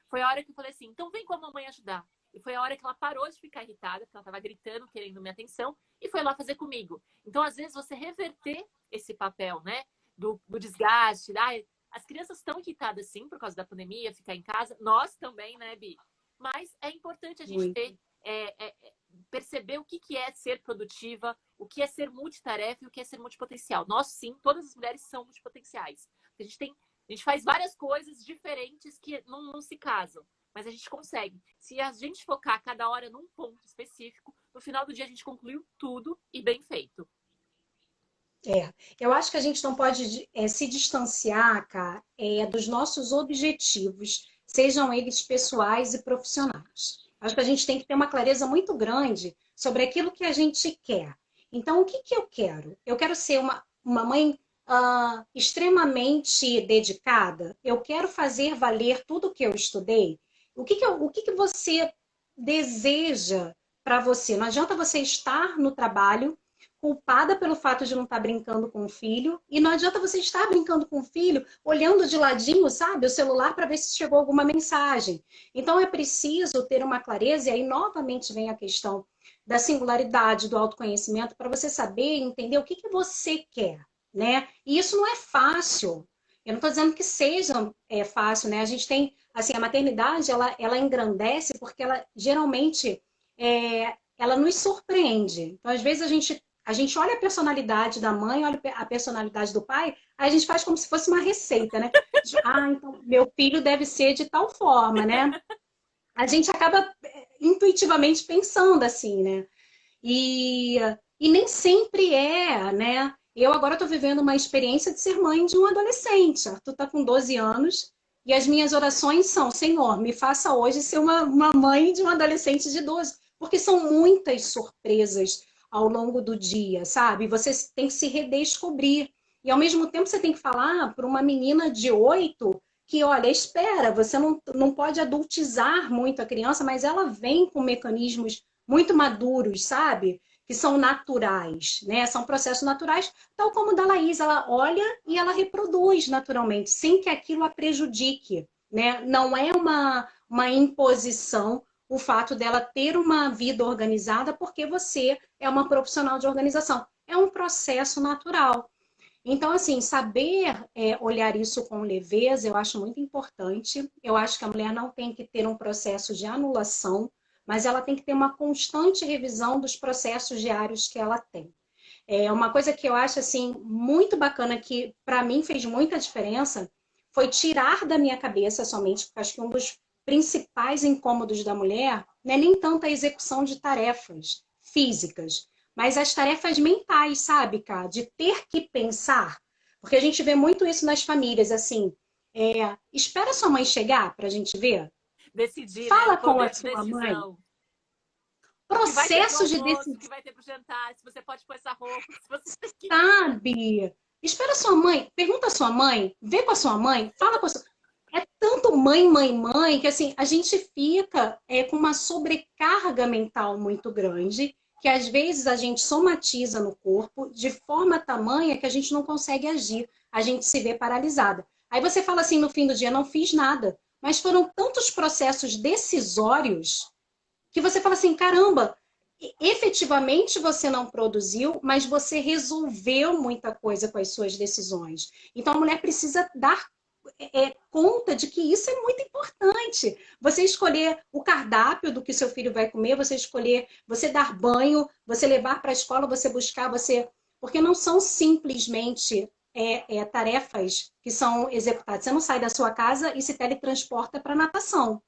S1: Foi a hora que eu falei assim, então vem com a mamãe ajudar. E foi a hora que ela parou de ficar irritada, porque ela estava gritando, querendo minha atenção, e foi lá fazer comigo. Então, às vezes, você reverter esse papel, né? Do desgaste. As crianças estão irritadas, sim, por causa da pandemia, ficar em casa. Nós também, né, Bi? Mas é importante a gente ter, perceber o que é ser produtiva, o que é ser multitarefa e o que é ser multipotencial. Nós, sim, todas as mulheres são multipotenciais. A gente faz várias coisas diferentes que não se casam, mas a gente consegue. Se a gente focar cada hora num ponto específico, no final do dia a gente concluiu tudo e bem feito.
S2: Eu acho que a gente não pode se distanciar, cara, dos nossos objetivos, sejam eles pessoais e profissionais. Acho que a gente tem que ter uma clareza muito grande sobre aquilo que a gente quer. Então, o que eu quero? Eu quero ser uma mãe extremamente dedicada? Eu quero fazer valer tudo o que eu estudei? O que você deseja para você? Não adianta você estar no trabalho culpada pelo fato de não estar brincando com o filho, e não adianta você estar brincando com o filho, olhando de ladinho, sabe, o celular para ver se chegou alguma mensagem. Então é preciso ter uma clareza, e aí novamente vem a questão da singularidade, do autoconhecimento, para você saber, entender o que você quer, né? E isso não é fácil. Eu não estou dizendo que seja fácil, né? A gente tem, assim, a maternidade, ela engrandece porque ela geralmente ela nos surpreende. Então, às vezes, a gente olha a personalidade da mãe, olha a personalidade do pai, aí a gente faz como se fosse uma receita, né? Então meu filho deve ser de tal forma, né? A gente acaba intuitivamente pensando assim, né? E nem sempre né? Eu agora estou vivendo uma experiência de ser mãe de um adolescente. Arthur está com 12 anos e as minhas orações são, Senhor, me faça hoje ser uma mãe de um adolescente de 12, porque são muitas surpresas ao longo do dia, sabe? Você tem que se redescobrir. E, ao mesmo tempo, você tem que falar para uma menina de 8 que, olha, espera, você não pode adultizar muito a criança, mas ela vem com mecanismos muito maduros, sabe? Que são naturais, né? São processos naturais, tal como o da Laís. Ela olha e ela reproduz naturalmente, sem que aquilo a prejudique, né? Não é uma imposição o fato dela ter uma vida organizada porque você é uma profissional de organização. É um processo natural. Então, assim, saber olhar isso com leveza, eu acho muito importante. Eu acho que a mulher não tem que ter um processo de anulação, mas ela tem que ter uma constante revisão dos processos diários que ela tem. Uma coisa que eu acho, assim, muito bacana, que para mim fez muita diferença, foi tirar da minha cabeça somente, porque acho que um dos principais incômodos da mulher não é nem tanto a execução de tarefas físicas, mas as tarefas mentais, sabe, cara? De ter que pensar. Porque a gente vê muito isso nas famílias, assim, Espera sua mãe chegar para a gente ver.
S1: Decidir, né? O
S2: Fala com a
S1: poder de
S2: sua mãe.
S1: decisão. O que vai ter pro
S2: Processo de
S1: almoço, o
S2: decisão,
S1: que vai ter pro jantar, se você pode pôr essa roupa, se você tem que...
S2: sabe? Espera sua mãe, pergunta à sua mãe, vê com a sua mãe, fala com a sua... É tanto mãe, mãe, mãe, que assim, a gente fica com uma sobrecarga mental muito grande, que às vezes a gente somatiza no corpo de forma tamanha que a gente não consegue agir, a gente se vê paralisada. Aí você fala assim no fim do dia, não fiz nada, mas foram tantos processos decisórios que você fala assim, caramba, efetivamente você não produziu, mas você resolveu muita coisa com as suas decisões. Então a mulher precisa dar conta de que isso é muito importante. Você escolher o cardápio do que seu filho vai comer, você escolher, você dar banho, você levar para a escola, você buscar, você. Porque não são simplesmente tarefas que são executadas. Você não sai da sua casa e se teletransporta para natação,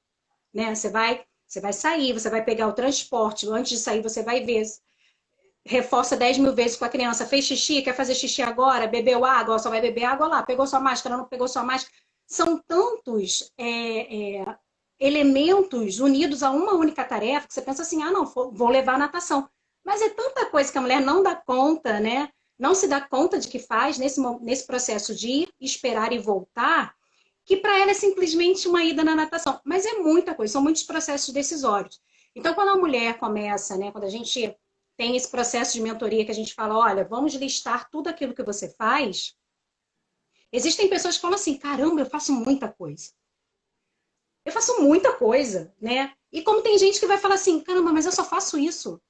S2: né? Você vai sair, você vai pegar o transporte, antes de sair você vai ver, reforça 10 mil vezes com a criança, fez xixi, quer fazer xixi agora, bebeu água, só vai beber água lá, pegou sua máscara, não pegou sua máscara. São tantos elementos unidos a uma única tarefa que você pensa assim, ah, não, vou levar a natação. Mas é tanta coisa que a mulher não dá conta, né? Não se dá conta de que faz nesse processo de ir, esperar e voltar, que para ela é simplesmente uma ida na natação. Mas é muita coisa, são muitos processos decisórios. Então, quando a mulher começa, né, quando a gente tem esse processo de mentoria que a gente fala, olha, vamos listar tudo aquilo que você faz, existem pessoas que falam assim, caramba, eu faço muita coisa. Eu faço muita coisa, né? E como tem gente que vai falar assim, caramba, mas eu só faço isso.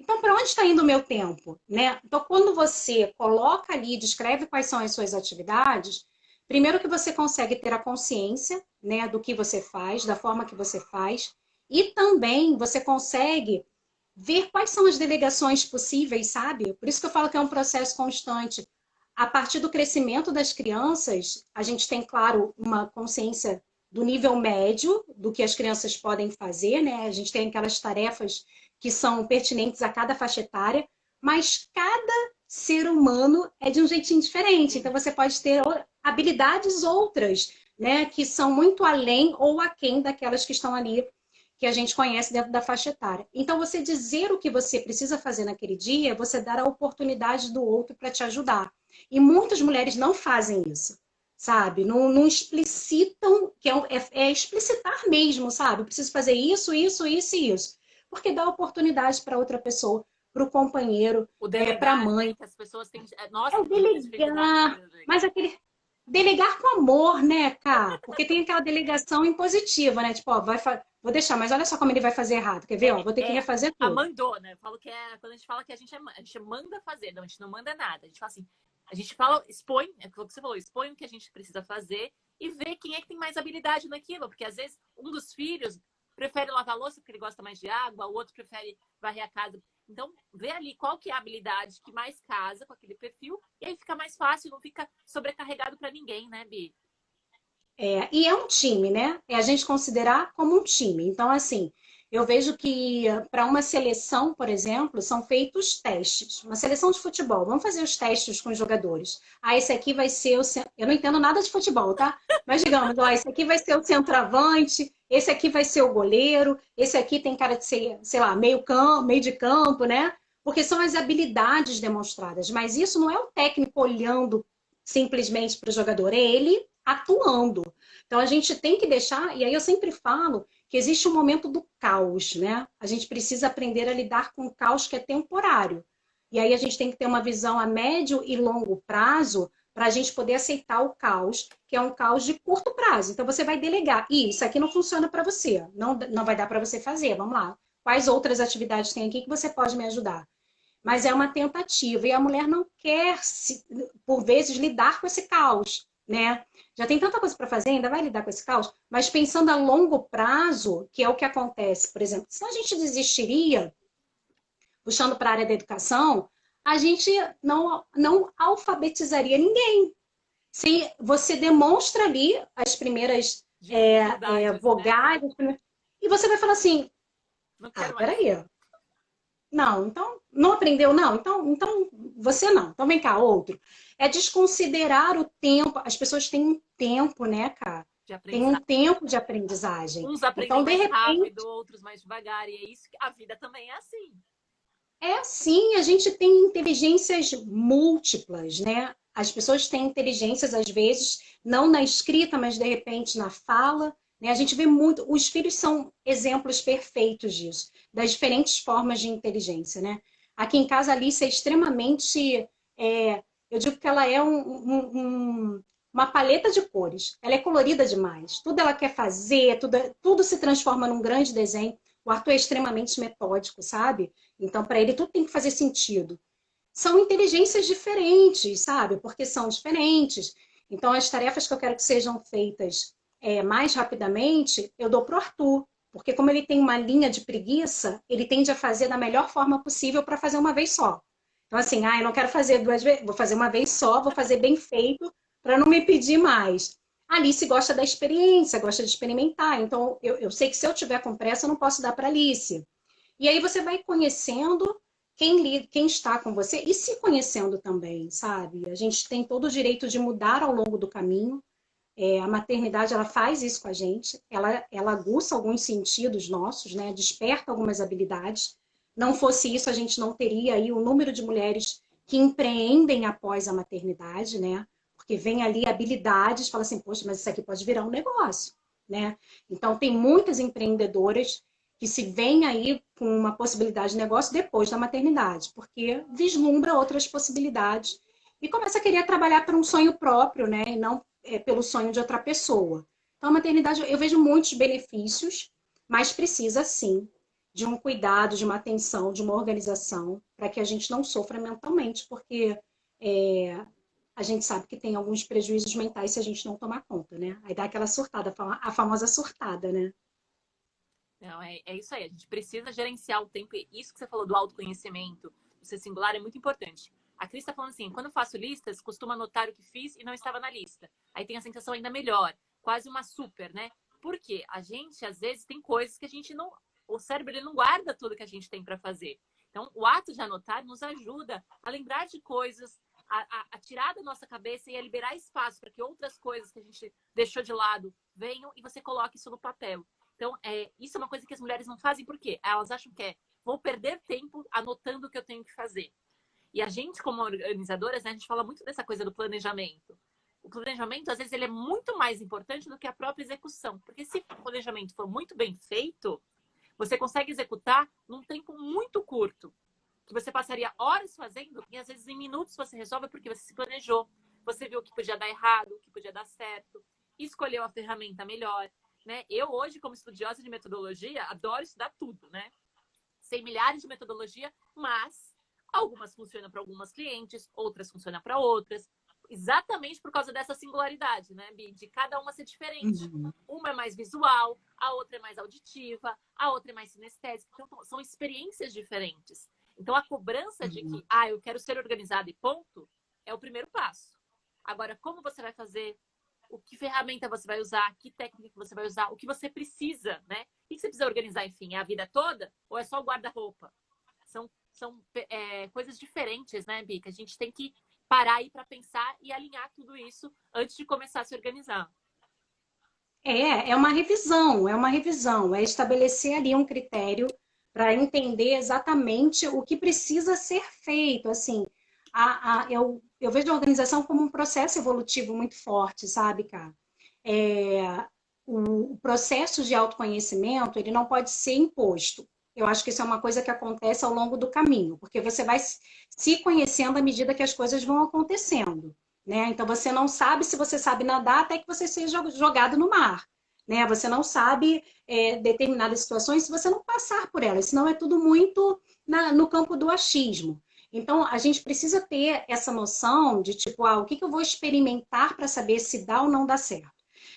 S2: Então, para onde está indo o meu tempo? Né? Então, quando você coloca ali, descreve quais são as suas atividades, primeiro que você consegue ter a consciência, né, do que você faz, da forma que você faz, e também você consegue ver quais são as delegações possíveis, sabe? Por isso que eu falo que é um processo constante. A partir do crescimento das crianças, a gente tem, claro, uma consciência do nível médio, do que as crianças podem fazer, né? A gente tem aquelas tarefas que são pertinentes a cada faixa etária, mas cada ser humano é de um jeitinho diferente. Então, você pode ter habilidades outras, né? Que são muito além ou aquém daquelas que estão ali que a gente conhece dentro da faixa etária. Então, você dizer o que você precisa fazer naquele dia, você dar a oportunidade do outro para te ajudar. E muitas mulheres não fazem isso, sabe? Não explicitam, que é explicitar mesmo, sabe? Eu preciso fazer isso, isso, isso e isso. Porque dá oportunidade para outra pessoa, para o companheiro,
S1: O
S2: para a
S1: delegar, né?
S2: mãe.
S1: Que as pessoas têm...
S2: É
S1: Nossa,
S2: o
S1: tem muita dificuldade
S2: delegar,
S1: para delegar.
S2: mas aquele delegar com amor, né, Cá? Porque tem aquela delegação impositiva, né? Tipo, ó, vou deixar, mas olha só como ele vai fazer errado. Quer ver? Ó, vou ter que refazer
S1: A
S2: tudo.
S1: mandou, né? Eu falo que quando a gente fala que a gente manda fazer, não, a gente não manda nada. A gente fala assim, a gente fala, expõe, é o que você falou, expõe o que a gente precisa fazer e vê quem é que tem mais habilidade naquilo, porque às vezes um dos filhos prefere lavar a louça porque ele gosta mais de água, o outro prefere varrer a casa. Então, vê ali qual que é a habilidade que mais casa com aquele perfil e aí fica mais fácil, não fica sobrecarregado para ninguém, né, Bi?
S2: E é um time, né? É a gente considerar como um time. Então, assim, eu vejo que para uma seleção, por exemplo, são feitos testes. Uma seleção de futebol, vamos fazer os testes com os jogadores. Ah, esse aqui vai ser o. Eu não entendo nada de futebol, tá? Mas digamos, ó, esse aqui vai ser o centroavante, esse aqui vai ser o goleiro, esse aqui tem cara de ser, sei lá, meio de campo, né? Porque são as habilidades demonstradas. Mas isso não é o técnico olhando simplesmente para o jogador, é ele atuando. Então a gente tem que deixar, e aí eu sempre falo que existe um momento do caos, né? A gente precisa aprender a lidar com o caos que é temporário. E aí a gente tem que ter uma visão a médio e longo prazo para a gente poder aceitar o caos, que é um caos de curto prazo. Então você vai delegar. Isso aqui não funciona para você, não vai dar para você fazer. Vamos lá. Quais outras atividades tem aqui que você pode me ajudar? Mas é uma tentativa e a mulher não quer, por vezes, lidar com esse caos, né? Já tem tanta coisa para fazer, ainda vai lidar com esse caos, mas pensando a longo prazo, que é o que acontece, por exemplo, se a gente desistiria, puxando para a área da educação, a gente não alfabetizaria ninguém. Se você demonstra ali as primeiras
S1: Dificuldades, né?
S2: vogais, e você vai falar assim,
S1: Não quero mais.
S2: peraí, Não, então não aprendeu, não. Então você não. Então vem cá, outro. É desconsiderar o tempo. As pessoas têm um tempo, né, cara?
S1: De
S2: Tem um
S1: aprendizagem.
S2: tempo de aprendizagem.
S1: Uns aprendem
S2: Então, de
S1: mais
S2: repente,
S1: rápido, outros mais devagar, e é isso que a vida também é assim.
S2: é assim, a gente tem inteligências múltiplas, né? As pessoas têm inteligências, às vezes, não na escrita, mas de repente na fala, né? A gente vê muito, os filhos são exemplos perfeitos disso, das diferentes formas de inteligência, né? Aqui em casa, a Alice é extremamente, eu digo que ela é uma paleta de cores. Ela é colorida demais. Tudo ela quer fazer, tudo se transforma num grande desenho. O Arthur é extremamente metódico, sabe? Então, para ele, tudo tem que fazer sentido. São inteligências diferentes, sabe? Porque são diferentes. Então, as tarefas que eu quero que sejam feitas mais rapidamente, eu dou para o Arthur. Porque, como ele tem uma linha de preguiça, ele tende a fazer da melhor forma possível para fazer uma vez só. Então, assim, eu não quero fazer duas vezes, vou fazer uma vez só, vou fazer bem feito, para não me pedir mais. A Alice gosta da experiência, gosta de experimentar. Então, eu sei que se eu tiver com pressa, eu não posso dar para a Alice. E aí você vai conhecendo quem está com você e se conhecendo também, sabe? A gente tem todo o direito de mudar ao longo do caminho. A maternidade, ela faz isso com a gente. Ela aguça alguns sentidos nossos, né? Desperta algumas habilidades. Não fosse isso, a gente não teria aí o número de mulheres que empreendem após a maternidade, né? Porque vem ali habilidades, fala assim, poxa, mas isso aqui pode virar um negócio, né? Então, tem muitas empreendedoras que se veem aí com uma possibilidade de negócio depois da maternidade, porque vislumbra outras possibilidades e começa a querer trabalhar para um sonho próprio, né? E não pelo sonho de outra pessoa. Então, a maternidade, eu vejo muitos benefícios, mas precisa sim de um cuidado, de uma atenção, de uma organização, para que a gente não sofra mentalmente, porque a gente sabe que tem alguns prejuízos mentais se a gente não tomar conta, né? Aí dá aquela surtada, a famosa surtada, né?
S1: Não, é isso aí. A gente precisa gerenciar o tempo. E isso que você falou do autoconhecimento, do ser singular, é muito importante. A Cris está falando assim, quando eu faço listas, costumo anotar o que fiz e não estava na lista. Aí tem a sensação ainda melhor, quase uma super, né? Porque a gente, às vezes, tem coisas que a gente não... O cérebro, ele não guarda tudo que a gente tem para fazer. Então, o ato de anotar nos ajuda a lembrar de coisas, a tirar da nossa cabeça e a liberar espaço para que outras coisas que a gente deixou de lado venham e você coloque isso no papel. Então, isso é uma coisa que as mulheres não fazem, por quê? Elas acham que vou perder tempo anotando o que eu tenho que fazer. E a gente, como organizadoras, né, a gente fala muito dessa coisa do planejamento. O planejamento, às vezes, ele é muito mais importante do que a própria execução. Porque se o planejamento for muito bem feito, você consegue executar num tempo muito curto. Que você passaria horas fazendo, e às vezes em minutos você resolve porque você se planejou. Você viu o que podia dar errado, o que podia dar certo, escolheu a ferramenta melhor. Né? Eu, hoje, como estudiosa de metodologia, adoro estudar tudo, né? Sei milhares de metodologia, mas algumas funcionam para algumas clientes, outras funcionam para outras, exatamente por causa dessa singularidade, né, Bi? De cada uma ser diferente.
S2: Uhum.
S1: Uma é mais visual, a outra é mais auditiva, a outra é mais sinestésica. Então, são experiências diferentes. Então, a cobrança de que, eu quero ser organizada e ponto, é o primeiro passo. Agora, como você vai fazer? Que ferramenta você vai usar, que técnica você vai usar, o que você precisa, né? O que você precisa organizar, enfim? É a vida toda ou é só o guarda-roupa? São coisas diferentes, né, Bi? Que a gente tem que parar aí para pensar e alinhar tudo isso antes de começar a se organizar.
S2: É uma revisão, é estabelecer ali um critério para entender exatamente o que precisa ser feito. Assim, eu vejo a organização como um processo evolutivo muito forte, sabe, cara? O processo de autoconhecimento, ele não pode ser imposto. Eu acho que isso é uma coisa que acontece ao longo do caminho, porque você vai se conhecendo à medida que as coisas vão acontecendo, né? Então, você não sabe se você sabe nadar até que você seja jogado no mar, né? Você não sabe determinadas situações se você não passar por elas, senão é tudo muito no campo do achismo. Então, a gente precisa ter essa noção de, tipo, o que eu vou experimentar para saber se dá ou não dá certo.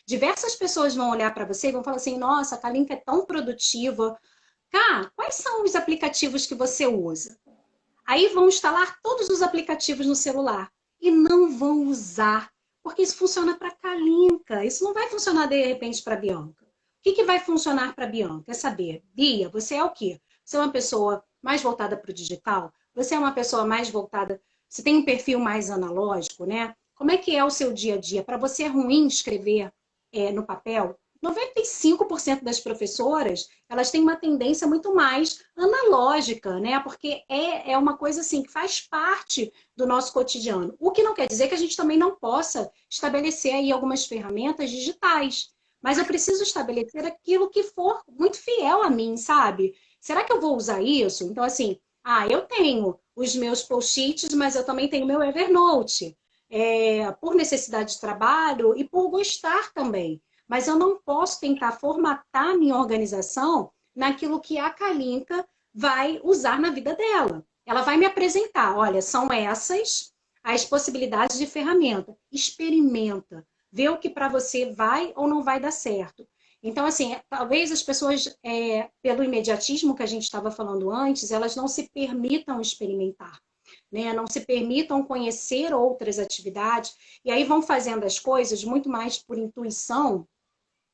S2: Diversas pessoas vão olhar para você e vão falar assim, nossa, a Kalinka é tão produtiva. Cá, quais são os aplicativos que você usa? Aí vão instalar todos os aplicativos no celular e não vão usar, porque isso funciona para a Kalinka, isso não vai funcionar de repente para a Bianca. O que vai funcionar para a Bianca? É saber, Bia, você é o quê? Você é uma pessoa mais voltada para o digital? Você é uma pessoa mais voltada, você tem um perfil mais analógico, né? Como é que é o seu dia a dia? Para você é ruim escrever no papel? 95% das professoras, elas têm uma tendência muito mais analógica, né? Porque é uma coisa assim que faz parte do nosso cotidiano. O que não quer dizer que a gente também não possa estabelecer aí algumas ferramentas digitais. Mas eu preciso estabelecer aquilo que for muito fiel a mim, sabe? Será que eu vou usar isso? Então, assim, eu tenho os meus post-its, mas eu também tenho meu Evernote. Por necessidade de trabalho e por gostar também. Mas eu não posso tentar formatar a minha organização naquilo que a Kalinka vai usar na vida dela. Ela vai me apresentar, olha, são essas as possibilidades de ferramenta. Experimenta, vê o que para você vai ou não vai dar certo. Então, assim, talvez as pessoas, pelo imediatismo que a gente estava falando antes, elas não se permitam experimentar, né? Não se permitam conhecer outras atividades, e aí vão fazendo as coisas muito mais por intuição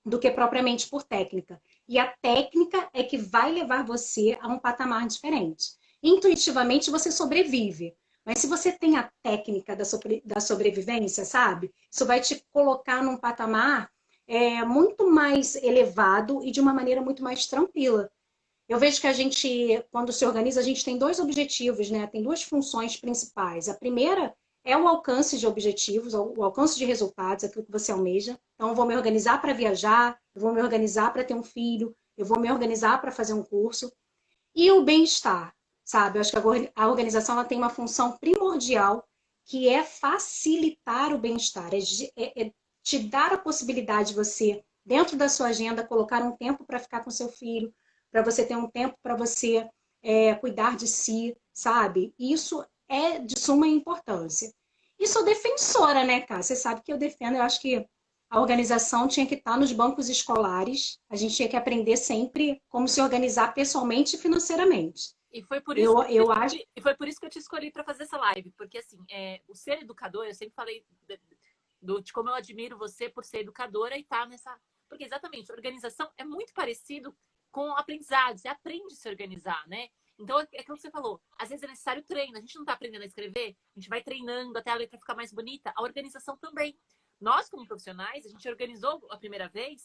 S2: do que propriamente por técnica. E a técnica é que vai levar você a um patamar diferente. Intuitivamente você sobrevive, mas se você tem a técnica da sobrevivência, sabe? Isso vai te colocar num patamar muito mais elevado e de uma maneira muito mais tranquila. Eu vejo que a gente, quando se organiza, a gente tem dois objetivos, né? Tem duas funções principais. A primeira é o alcance de objetivos, o alcance de resultados, aquilo que você almeja. Então, eu vou me organizar para viajar, eu vou me organizar para ter um filho, eu vou me organizar para fazer um curso. E o bem-estar, sabe? Eu acho que a organização ela tem uma função primordial, que é facilitar o bem-estar, é te dar a possibilidade de você, dentro da sua agenda, colocar um tempo para ficar com seu filho, para você ter um tempo para você cuidar de si, sabe? Isso é de suma importância. E sou defensora, né, cara? Você sabe que eu defendo, eu acho que a organização tinha que estar nos bancos escolares, a gente tinha que aprender sempre como se organizar pessoalmente e financeiramente.
S1: E foi por isso
S2: Eu acho.
S1: e foi por isso que eu te escolhi para fazer essa live, porque assim, o ser educador, eu sempre falei de como eu admiro você por ser educadora e estar nessa. Porque exatamente, organização é muito parecido com aprendizado, você aprende a se organizar, né? Então, é aquilo que você falou, às vezes é necessário treino, a gente não está aprendendo a escrever, a gente vai treinando até a letra ficar mais bonita, a organização também. Nós, como profissionais, a gente organizou a primeira vez,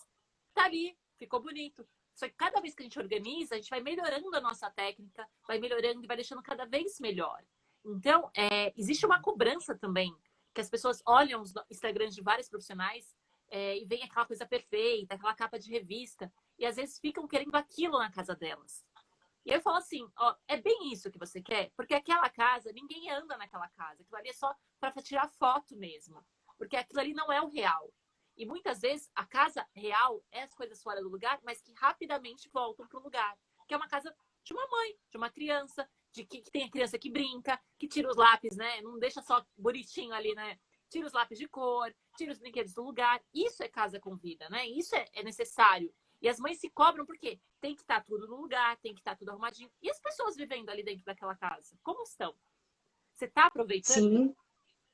S1: tá ali, ficou bonito. Só que cada vez que a gente organiza, a gente vai melhorando a nossa técnica, vai melhorando e vai deixando cada vez melhor. Então, existe uma cobrança também, que as pessoas olham os Instagrams de vários profissionais e veem aquela coisa perfeita, aquela capa de revista, e às vezes ficam querendo aquilo na casa delas. E eu falo assim, ó, é bem isso que você quer? Porque aquela casa, ninguém anda naquela casa. Aquilo ali é só para tirar foto mesmo. Porque aquilo ali não é o real. E muitas vezes a casa real é as coisas fora do lugar, mas que rapidamente voltam para o lugar. Que é uma casa de uma mãe, de uma criança, de que tem a criança que brinca, que tira os lápis, né? Não deixa só bonitinho ali, né? Tira os lápis de cor, tira os brinquedos do lugar. Isso é casa com vida, né? Isso é necessário. E as mães se cobram porque tem que estar tudo no lugar, tem que estar tudo arrumadinho. E as pessoas vivendo ali dentro daquela casa, como estão? Você está aproveitando?
S2: Sim.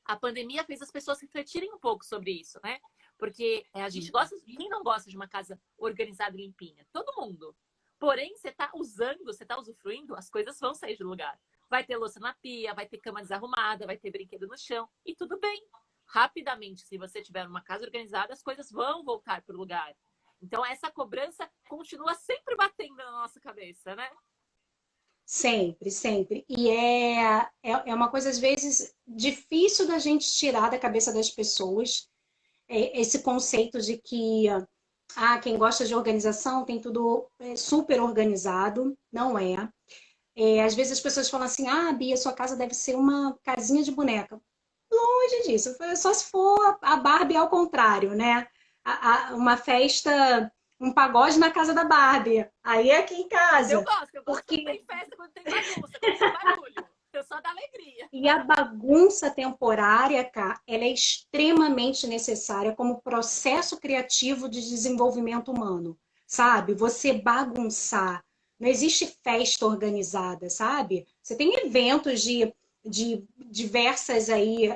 S1: A pandemia fez as pessoas refletirem um pouco sobre isso, né? Porque a gente gosta, quem não gosta de uma casa organizada e limpinha? Todo mundo. Porém, você está usando, você está usufruindo, as coisas vão sair do lugar. Vai ter louça na pia, vai ter cama desarrumada, vai ter brinquedo no chão, e tudo bem. Rapidamente, se você tiver uma casa organizada, as coisas vão voltar para o lugar. Então, essa cobrança continua sempre batendo na nossa cabeça, né?
S2: Sempre, sempre. E é uma coisa, às vezes, difícil da gente tirar da cabeça das pessoas esse conceito de que quem gosta de organização tem tudo super organizado. Não é. Às vezes as pessoas falam assim, Bia, sua casa deve ser uma casinha de boneca. Longe disso, só se for a Barbie ao contrário, né? Uma festa, um pagode na casa da Barbie. Aí é aqui em casa.
S1: Eu gosto
S2: Porque
S1: quando tem festa, quando tem bagunça, quando tem barulho. Eu sou da alegria.
S2: E a bagunça temporária, cá, ela é extremamente necessária como processo criativo de desenvolvimento humano, sabe? Você bagunçar. Não existe festa organizada, sabe? Você tem eventos de diversas aí,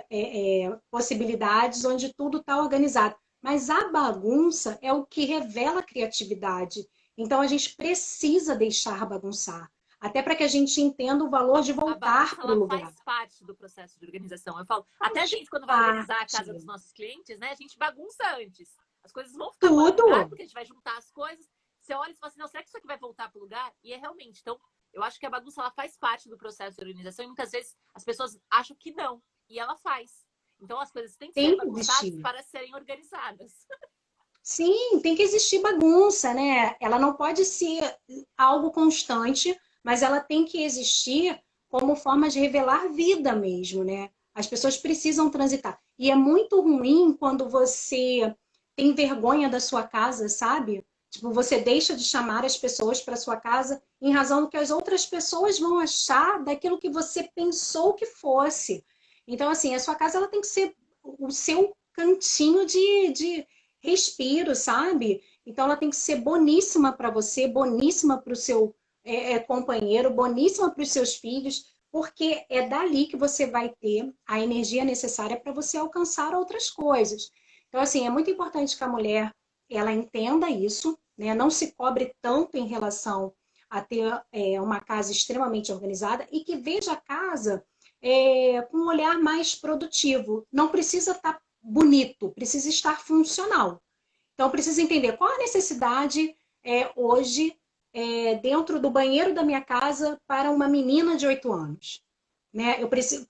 S2: possibilidades onde tudo está organizado. Mas a bagunça é o que revela a criatividade. Então a gente precisa deixar bagunçar. até para que a gente entenda o valor de
S1: A
S2: voltar
S1: bagunça,
S2: para o
S1: ela
S2: lugar.
S1: faz parte do processo de organização. Eu falo, até a
S2: Faz
S1: gente, quando vai organizar a casa dos
S2: parte.
S1: nossos clientes, né? A gente bagunça antes. As coisas vão ficar fora do lugar,
S2: Tudo.
S1: porque a gente vai juntar as coisas. Você olha e fala assim, não, será que isso aqui vai voltar para o lugar? E é realmente. Então, eu acho que a bagunça, ela faz parte do processo de organização e muitas vezes as pessoas acham que não. E ela faz. Então, as coisas têm que ser
S2: Tem que
S1: bagunçadas
S2: existir.
S1: para serem organizadas.
S2: Sim, tem que existir bagunça, né? Ela não pode ser algo constante, mas ela tem que existir como forma de revelar vida mesmo, né? As pessoas precisam transitar. E é muito ruim quando você tem vergonha da sua casa, sabe? Tipo, você deixa de chamar as pessoas para sua casa em razão do que as outras pessoas vão achar daquilo que você pensou que fosse. Então, assim, a sua casa ela tem que ser o seu cantinho de respiro, sabe? Então ela tem que ser boníssima para você, boníssima para o seu companheiro, boníssima para os seus filhos, porque é dali que você vai ter a energia necessária para você alcançar outras coisas. Então, assim, é muito importante que a mulher ela entenda isso, né? Não se cobre tanto em relação a ter uma casa extremamente organizada e que veja a casa com um olhar mais produtivo. Não precisa estar bonito, precisa estar funcional. Então, precisa entender qual a necessidade hoje dentro do banheiro da minha casa para uma menina de 8 anos. Né?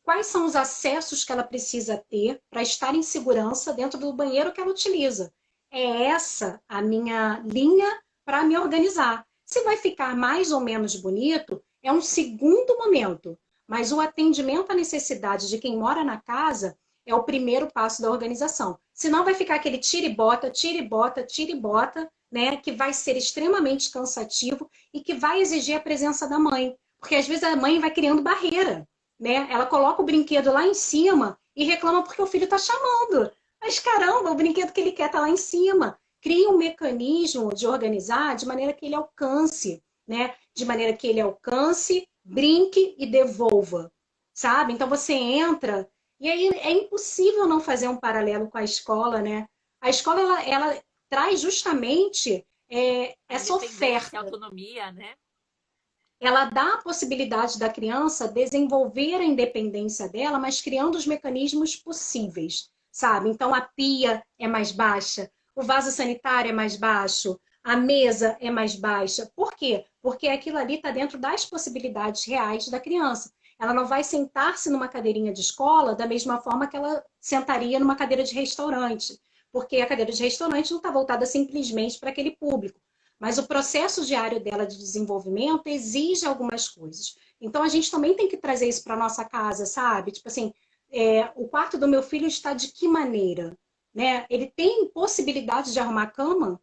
S2: Quais são os acessos que ela precisa ter para estar em segurança dentro do banheiro que ela utiliza? É essa a minha linha para me organizar. Se vai ficar mais ou menos bonito, é um segundo momento, mas o atendimento à necessidade de quem mora na casa é o primeiro passo da organização. Senão vai ficar aquele tira e bota, tira e bota, tira e bota, né? Que vai ser extremamente cansativo e que vai exigir a presença da mãe. Porque às vezes a mãe vai criando barreira, né? Ela coloca o brinquedo lá em cima e reclama porque o filho está chamando. Mas caramba, o brinquedo que ele quer está lá em cima. Cria um mecanismo de organizar de maneira que ele alcance, né? De maneira que ele alcance, brinque e devolva, sabe? Então você entra e aí é impossível não fazer um paralelo com a escola, né? A escola ela traz justamente
S1: A
S2: essa
S1: independência, a
S2: oferta,
S1: autonomia, né?
S2: ela dá a possibilidade da criança desenvolver a independência dela, mas criando os mecanismos possíveis, sabe? Então a pia é mais baixa, o vaso sanitário é mais baixo, a mesa é mais baixa. Por quê? Porque aquilo ali está dentro das possibilidades reais da criança. Ela não vai sentar-se numa cadeirinha de escola da mesma forma que ela sentaria numa cadeira de restaurante, porque a cadeira de restaurante não está voltada simplesmente para aquele público. Mas o processo diário dela de desenvolvimento exige algumas coisas. Então a gente também tem que trazer isso para nossa casa, sabe? Tipo assim, o quarto do meu filho está de que maneira? Né? Ele tem possibilidade de arrumar cama?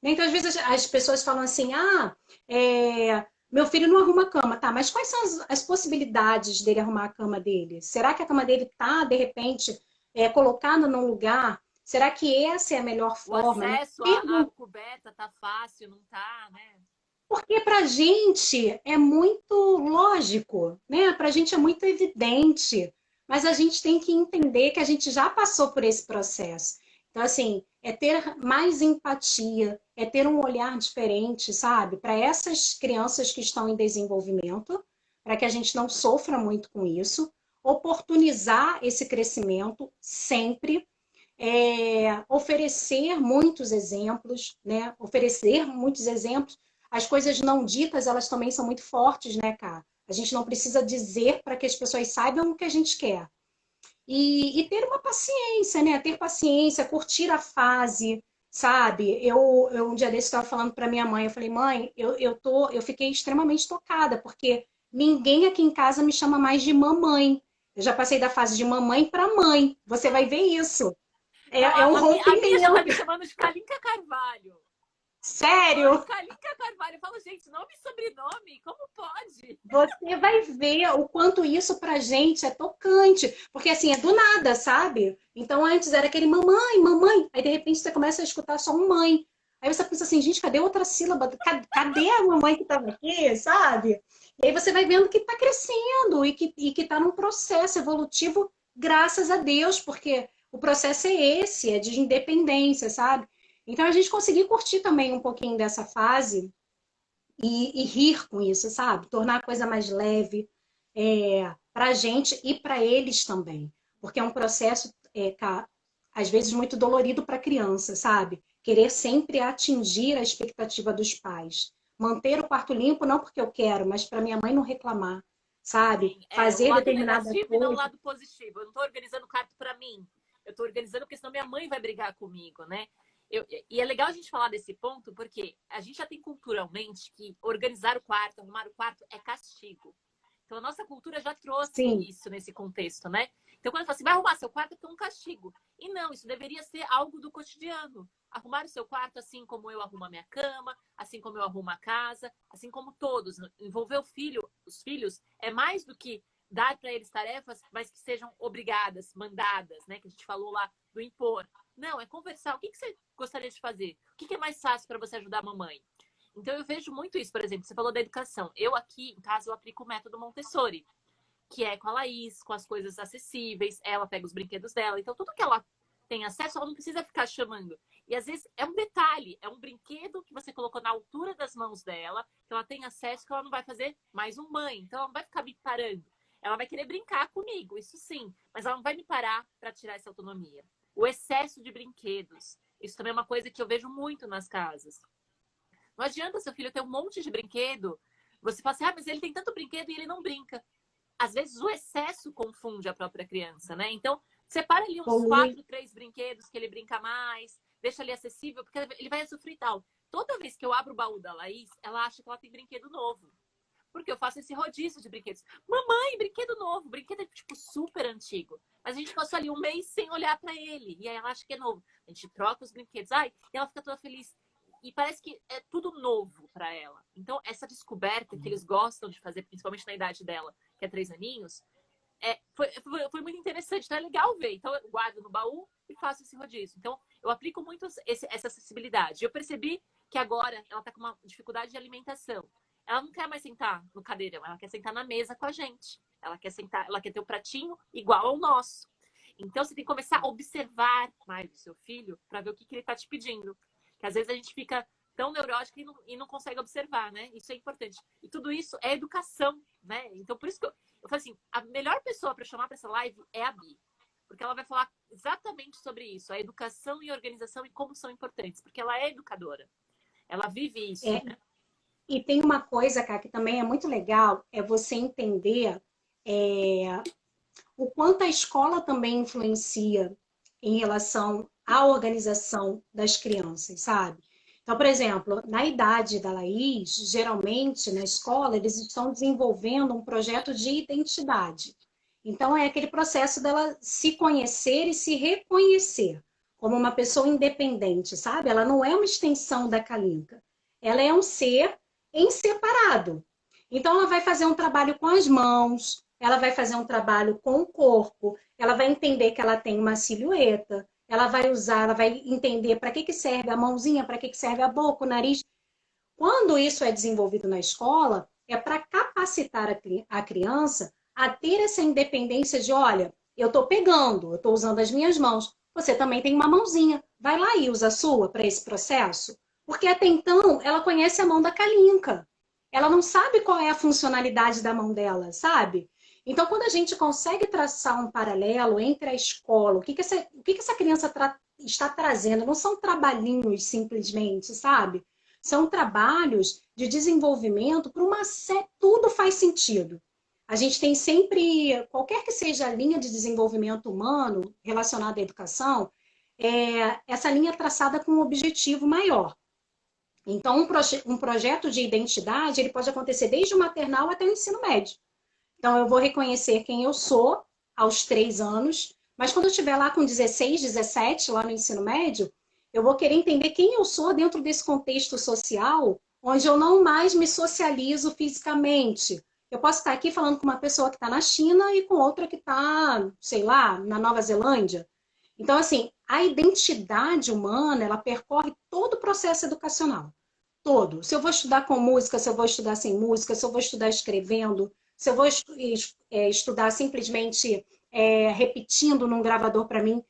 S2: Né? Então, às vezes, as pessoas falam assim: meu filho não arruma cama, tá? Mas quais são as possibilidades dele arrumar a cama dele? Será que a cama dele está, de repente, colocada num lugar? Será que essa é a melhor
S1: O
S2: forma? Né?
S1: acesso à coberta tá fácil, não tá, né?
S2: Porque para a gente é muito lógico, né? Para a gente é muito evidente, mas a gente tem que entender que a gente já passou por esse processo. Então, assim, é ter mais empatia, é ter um olhar diferente, sabe? Para essas crianças que estão em desenvolvimento, para que a gente não sofra muito com isso, oportunizar esse crescimento sempre, oferecer muitos exemplos, né? Oferecer muitos exemplos. As coisas não ditas, elas também são muito fortes, né, cara? A gente não precisa dizer para que as pessoas saibam o que a gente quer. E ter uma paciência, né? Ter paciência, curtir a fase, sabe? Eu um dia desse estava falando para minha mãe, eu falei, mãe, eu fiquei extremamente tocada, porque ninguém aqui em casa me chama mais de mamãe. Eu já passei da fase de mamãe para mãe. Você vai ver isso.
S1: Não,
S2: É um
S1: a minha já tá
S2: rompimento.
S1: me chamando de Kalinka Carvalho. Mãe,
S2: Sério?
S1: Kalinka Carvalho. Eu falo, gente, nome e sobrenome, como pode?
S2: Você vai ver o quanto isso pra gente é tocante, porque assim, é do nada, sabe? Então antes era aquele mamãe, mamãe, aí de repente você começa a escutar só um mãe. Aí você pensa assim, gente, cadê outra sílaba? Cadê a mamãe que estava aqui, sabe? E aí você vai vendo que está crescendo e que está num processo evolutivo, graças a Deus, porque o processo é esse, é de independência, sabe? Então a gente conseguir curtir também um pouquinho dessa fase e rir com isso, sabe? Tornar a coisa mais leve para a gente e para eles também. Porque é um processo, às vezes, muito dolorido para a criança, sabe? Querer sempre atingir a expectativa dos pais. Manter o quarto limpo, não porque eu quero, mas para minha mãe não reclamar, sabe?
S1: Sim, o
S2: Fazer
S1: lado
S2: determinada
S1: negativo e não o
S2: coisa.
S1: lado positivo. Eu não estou organizando o quarto para mim. Eu estou organizando porque senão minha mãe vai brigar comigo, né? E é legal a gente falar desse ponto porque a gente já tem culturalmente que organizar o quarto, arrumar o quarto é castigo. Então a nossa cultura já trouxe
S2: Sim,
S1: isso nesse contexto, né? Então quando fala assim, vai arrumar seu quarto é um castigo. E não, isso deveria ser algo do cotidiano. Arrumar o seu quarto assim como eu arrumo a minha cama, assim como eu arrumo a casa, assim como todos. Envolver o filho, os filhos, é mais do que dar para eles tarefas, mas que sejam obrigadas, mandadas, né? Que a gente falou lá do impor. Não, é conversar. O que você gostaria de fazer? O que é mais fácil para você ajudar a mamãe? Então eu vejo muito isso, por exemplo, você falou da educação. Eu aqui, em casa, eu aplico o método Montessori, que é com a Laís, com as coisas acessíveis, ela pega os brinquedos dela. Então tudo que ela tem acesso, ela não precisa ficar chamando. E às vezes é um detalhe, é um brinquedo que você colocou na altura das mãos dela, que ela tem acesso, que ela não vai fazer mais um mãe. Então ela não vai ficar me parando. Ela vai querer brincar comigo, isso sim, mas ela não vai me parar para tirar essa autonomia. O excesso de brinquedos, isso também é uma coisa que eu vejo muito nas casas. Não adianta seu filho ter um monte de brinquedo, você fala assim, mas ele tem tanto brinquedo e ele não brinca. Às vezes o excesso confunde a própria criança, né? Então, separa ali uns
S2: polui.
S1: 4, 3 brinquedos que ele brinca mais, deixa ali acessível, porque ele vai sofrer e tal. Toda vez que eu abro o baú da Laís, ela acha que ela tem brinquedo novo. Porque eu faço esse rodízio de brinquedos. Mamãe, brinquedo novo. Brinquedo tipo super antigo. Mas a gente passou ali um mês sem olhar para ele. E aí ela acha que é novo. A gente troca os brinquedos. E ela fica toda feliz. E parece que é tudo novo para ela. Então, essa descoberta que eles gostam de fazer, principalmente na idade dela, que é 3 aninhos, foi muito interessante. Então, é legal ver. Então, eu guardo no baú e faço esse rodízio. Então, eu aplico muito essa acessibilidade. Eu percebi que agora ela está com uma dificuldade de alimentação. Ela não quer mais sentar no cadeirão, ela quer sentar na mesa com a gente. Ela quer sentar, ela quer ter o pratinho igual ao nosso. Então você tem que começar a observar mais o seu filho para ver o que ele está te pedindo. Que às vezes a gente fica tão neurótico e não consegue observar, né? Isso é importante. E tudo isso é educação, né? Então por isso que eu falo assim, a melhor pessoa para chamar para essa live é a Bi. Porque ela vai falar exatamente sobre isso, a educação e a organização e como são importantes, porque ela é educadora. Ela vive isso,
S2: É,
S1: né?
S2: e tem uma coisa, cara, que também é muito legal, é você entender o quanto a escola também influencia em relação à organização das crianças, sabe? Então, por exemplo, na idade da Laís, geralmente na escola eles estão desenvolvendo um projeto de identidade. Então, é aquele processo dela se conhecer e se reconhecer como uma pessoa independente, sabe? Ela não é uma extensão da Kalinka. Ela é um ser em separado. Então, ela vai fazer um trabalho com as mãos, ela vai fazer um trabalho com o corpo, ela vai entender que ela tem uma silhueta, ela vai usar, ela vai entender para que serve a mãozinha, para que serve a boca, o nariz. Quando isso é desenvolvido na escola, é para capacitar a criança a ter essa independência de, olha, eu estou pegando, eu estou usando as minhas mãos, você também tem uma mãozinha, vai lá e usa a sua para esse processo. Porque até então ela conhece a mão da Kalinka. Ela não sabe qual é a funcionalidade da mão dela, sabe? Então, quando a gente consegue traçar um paralelo entre a escola, o que essa criança está trazendo, não são trabalhinhos simplesmente, sabe? São trabalhos de desenvolvimento para uma série, tudo faz sentido. A gente tem sempre, qualquer que seja a linha de desenvolvimento humano relacionada à educação, essa linha traçada com um objetivo maior. Então, um projeto de identidade, ele pode acontecer desde o maternal até o ensino médio. Então, eu vou reconhecer quem eu sou aos 3 anos, mas quando eu estiver lá com 16, 17, lá no ensino médio, eu vou querer entender quem eu sou dentro desse contexto social, onde eu não mais me socializo fisicamente. Eu posso estar aqui falando com uma pessoa que está na China e com outra que está, sei lá, na Nova Zelândia. Então, assim, a identidade humana, ela percorre todo o processo educacional. Todo. Se eu vou estudar com música, se eu vou estudar sem música, se eu vou estudar escrevendo, se eu vou estudar simplesmente repetindo num gravador para mim,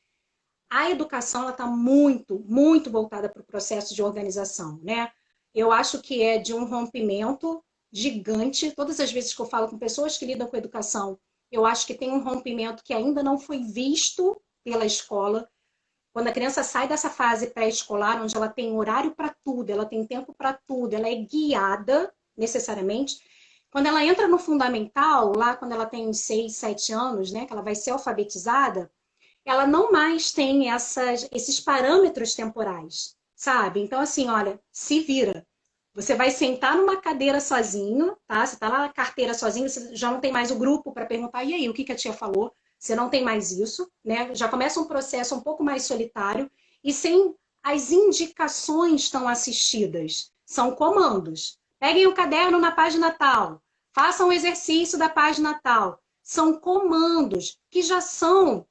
S2: a educação está muito, muito voltada para o processo de organização, né? Eu acho que é de um rompimento gigante. Todas as vezes que eu falo com pessoas que lidam com educação, eu acho que tem um rompimento que ainda não foi visto pela escola. Quando a criança sai dessa fase pré-escolar, onde ela tem horário para tudo, ela tem tempo para tudo, ela é guiada necessariamente. Quando ela entra no fundamental, lá quando ela tem uns 6, 7 anos, né, que ela vai ser alfabetizada, ela não mais tem esses parâmetros temporais, sabe? Então, assim, olha, se vira. Você vai sentar numa cadeira sozinho, tá? Você tá lá na carteira sozinho, você já não tem mais o grupo para perguntar, e aí, o que que a tia falou? Você não tem mais isso, né? Já começa um processo um pouco mais solitário e sem as indicações tão assistidas. São comandos. Peguem o caderno na página tal, façam o exercício da página tal. São comandos que já são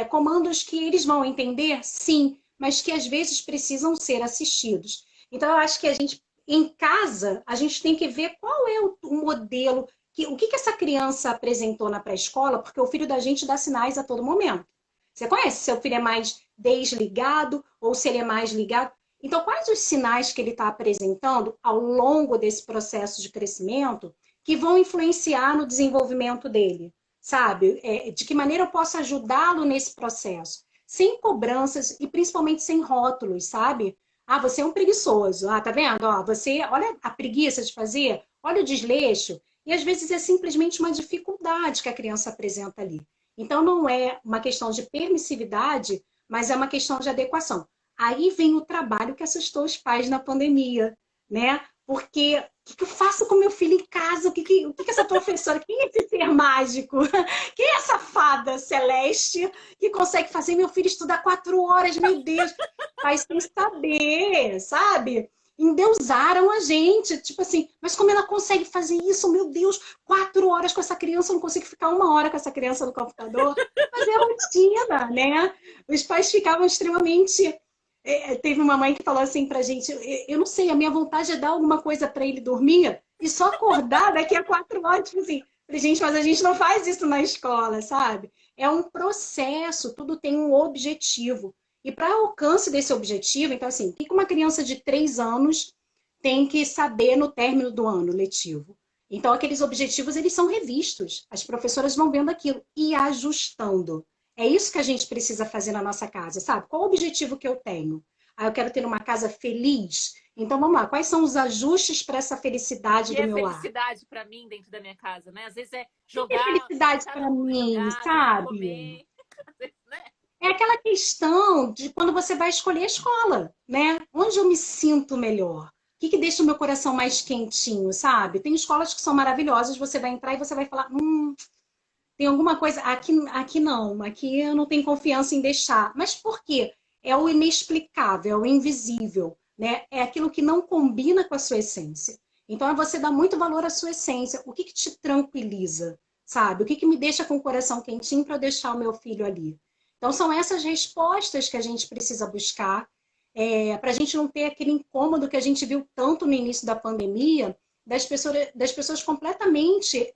S2: comandos que eles vão entender, sim, mas que às vezes precisam ser assistidos. Então, eu acho que a gente, em casa, a gente tem que ver qual é o modelo, o que essa criança apresentou na pré-escola, porque o filho da gente dá sinais a todo momento. Você conhece se seu filho é mais desligado ou se ele é mais ligado? Então, quais os sinais que ele está apresentando ao longo desse processo de crescimento que vão influenciar no desenvolvimento dele? Sabe? De que maneira eu posso ajudá-lo nesse processo? Sem cobranças e principalmente sem rótulos, sabe? Ah, você é um preguiçoso. Ah, tá vendo? Ó, você, olha a preguiça de fazer, olha o desleixo. E às vezes é simplesmente uma dificuldade que a criança apresenta ali. Então não é uma questão de permissividade, mas é uma questão de adequação. Aí vem o trabalho que assustou os pais na pandemia, né? Porque o que eu faço com meu filho em casa? O que essa professora, quem é esse ser mágico? Quem é essa fada celeste que consegue fazer meu filho estudar 4 horas? Meu Deus, faz sem saber, sabe? Endeusaram a gente, tipo assim, mas como ela consegue fazer isso? Meu Deus, 4 horas com essa criança, eu não consigo ficar 1 hora com essa criança no computador. Mas é rotina, né? Os pais ficavam extremamente teve uma mãe que falou assim pra gente, eu não sei, a minha vontade é dar alguma coisa para ele dormir e só acordar daqui a 4 horas, tipo assim, gente, mas a gente não faz isso na escola, sabe? É um processo, tudo tem um objetivo. E para alcance desse objetivo, então assim, o que uma criança de 3 anos tem que saber no término do ano letivo? Então aqueles objetivos, eles são revistos. As professoras vão vendo aquilo e ajustando. É isso que a gente precisa fazer na nossa casa, sabe? Qual o objetivo que eu tenho? Ah, eu quero ter uma casa feliz. Então vamos lá, quais são os ajustes para essa felicidade
S1: E
S2: do
S1: é
S2: meu lar?
S1: felicidade para mim dentro da minha casa, né? Às vezes é
S2: O que é
S1: jogar,
S2: felicidade
S1: sentar
S2: para
S1: no,
S2: mim,
S1: jogar,
S2: sabe?
S1: comer, às vezes, né?
S2: É aquela questão de quando você vai escolher a escola, né? Onde eu me sinto melhor? O que deixa o meu coração mais quentinho, sabe? Tem escolas que são maravilhosas, você vai entrar e você vai falar, tem alguma coisa, aqui não, aqui eu não tenho confiança em deixar. Mas por quê? É o inexplicável, é o invisível, né? É aquilo que não combina com a sua essência. Então é você dar muito valor à sua essência. O que te tranquiliza, sabe? O que me deixa com o coração quentinho para eu deixar o meu filho ali? Então são essas respostas que a gente precisa buscar, para a gente não ter aquele incômodo que a gente viu tanto no início da pandemia, das pessoas completamente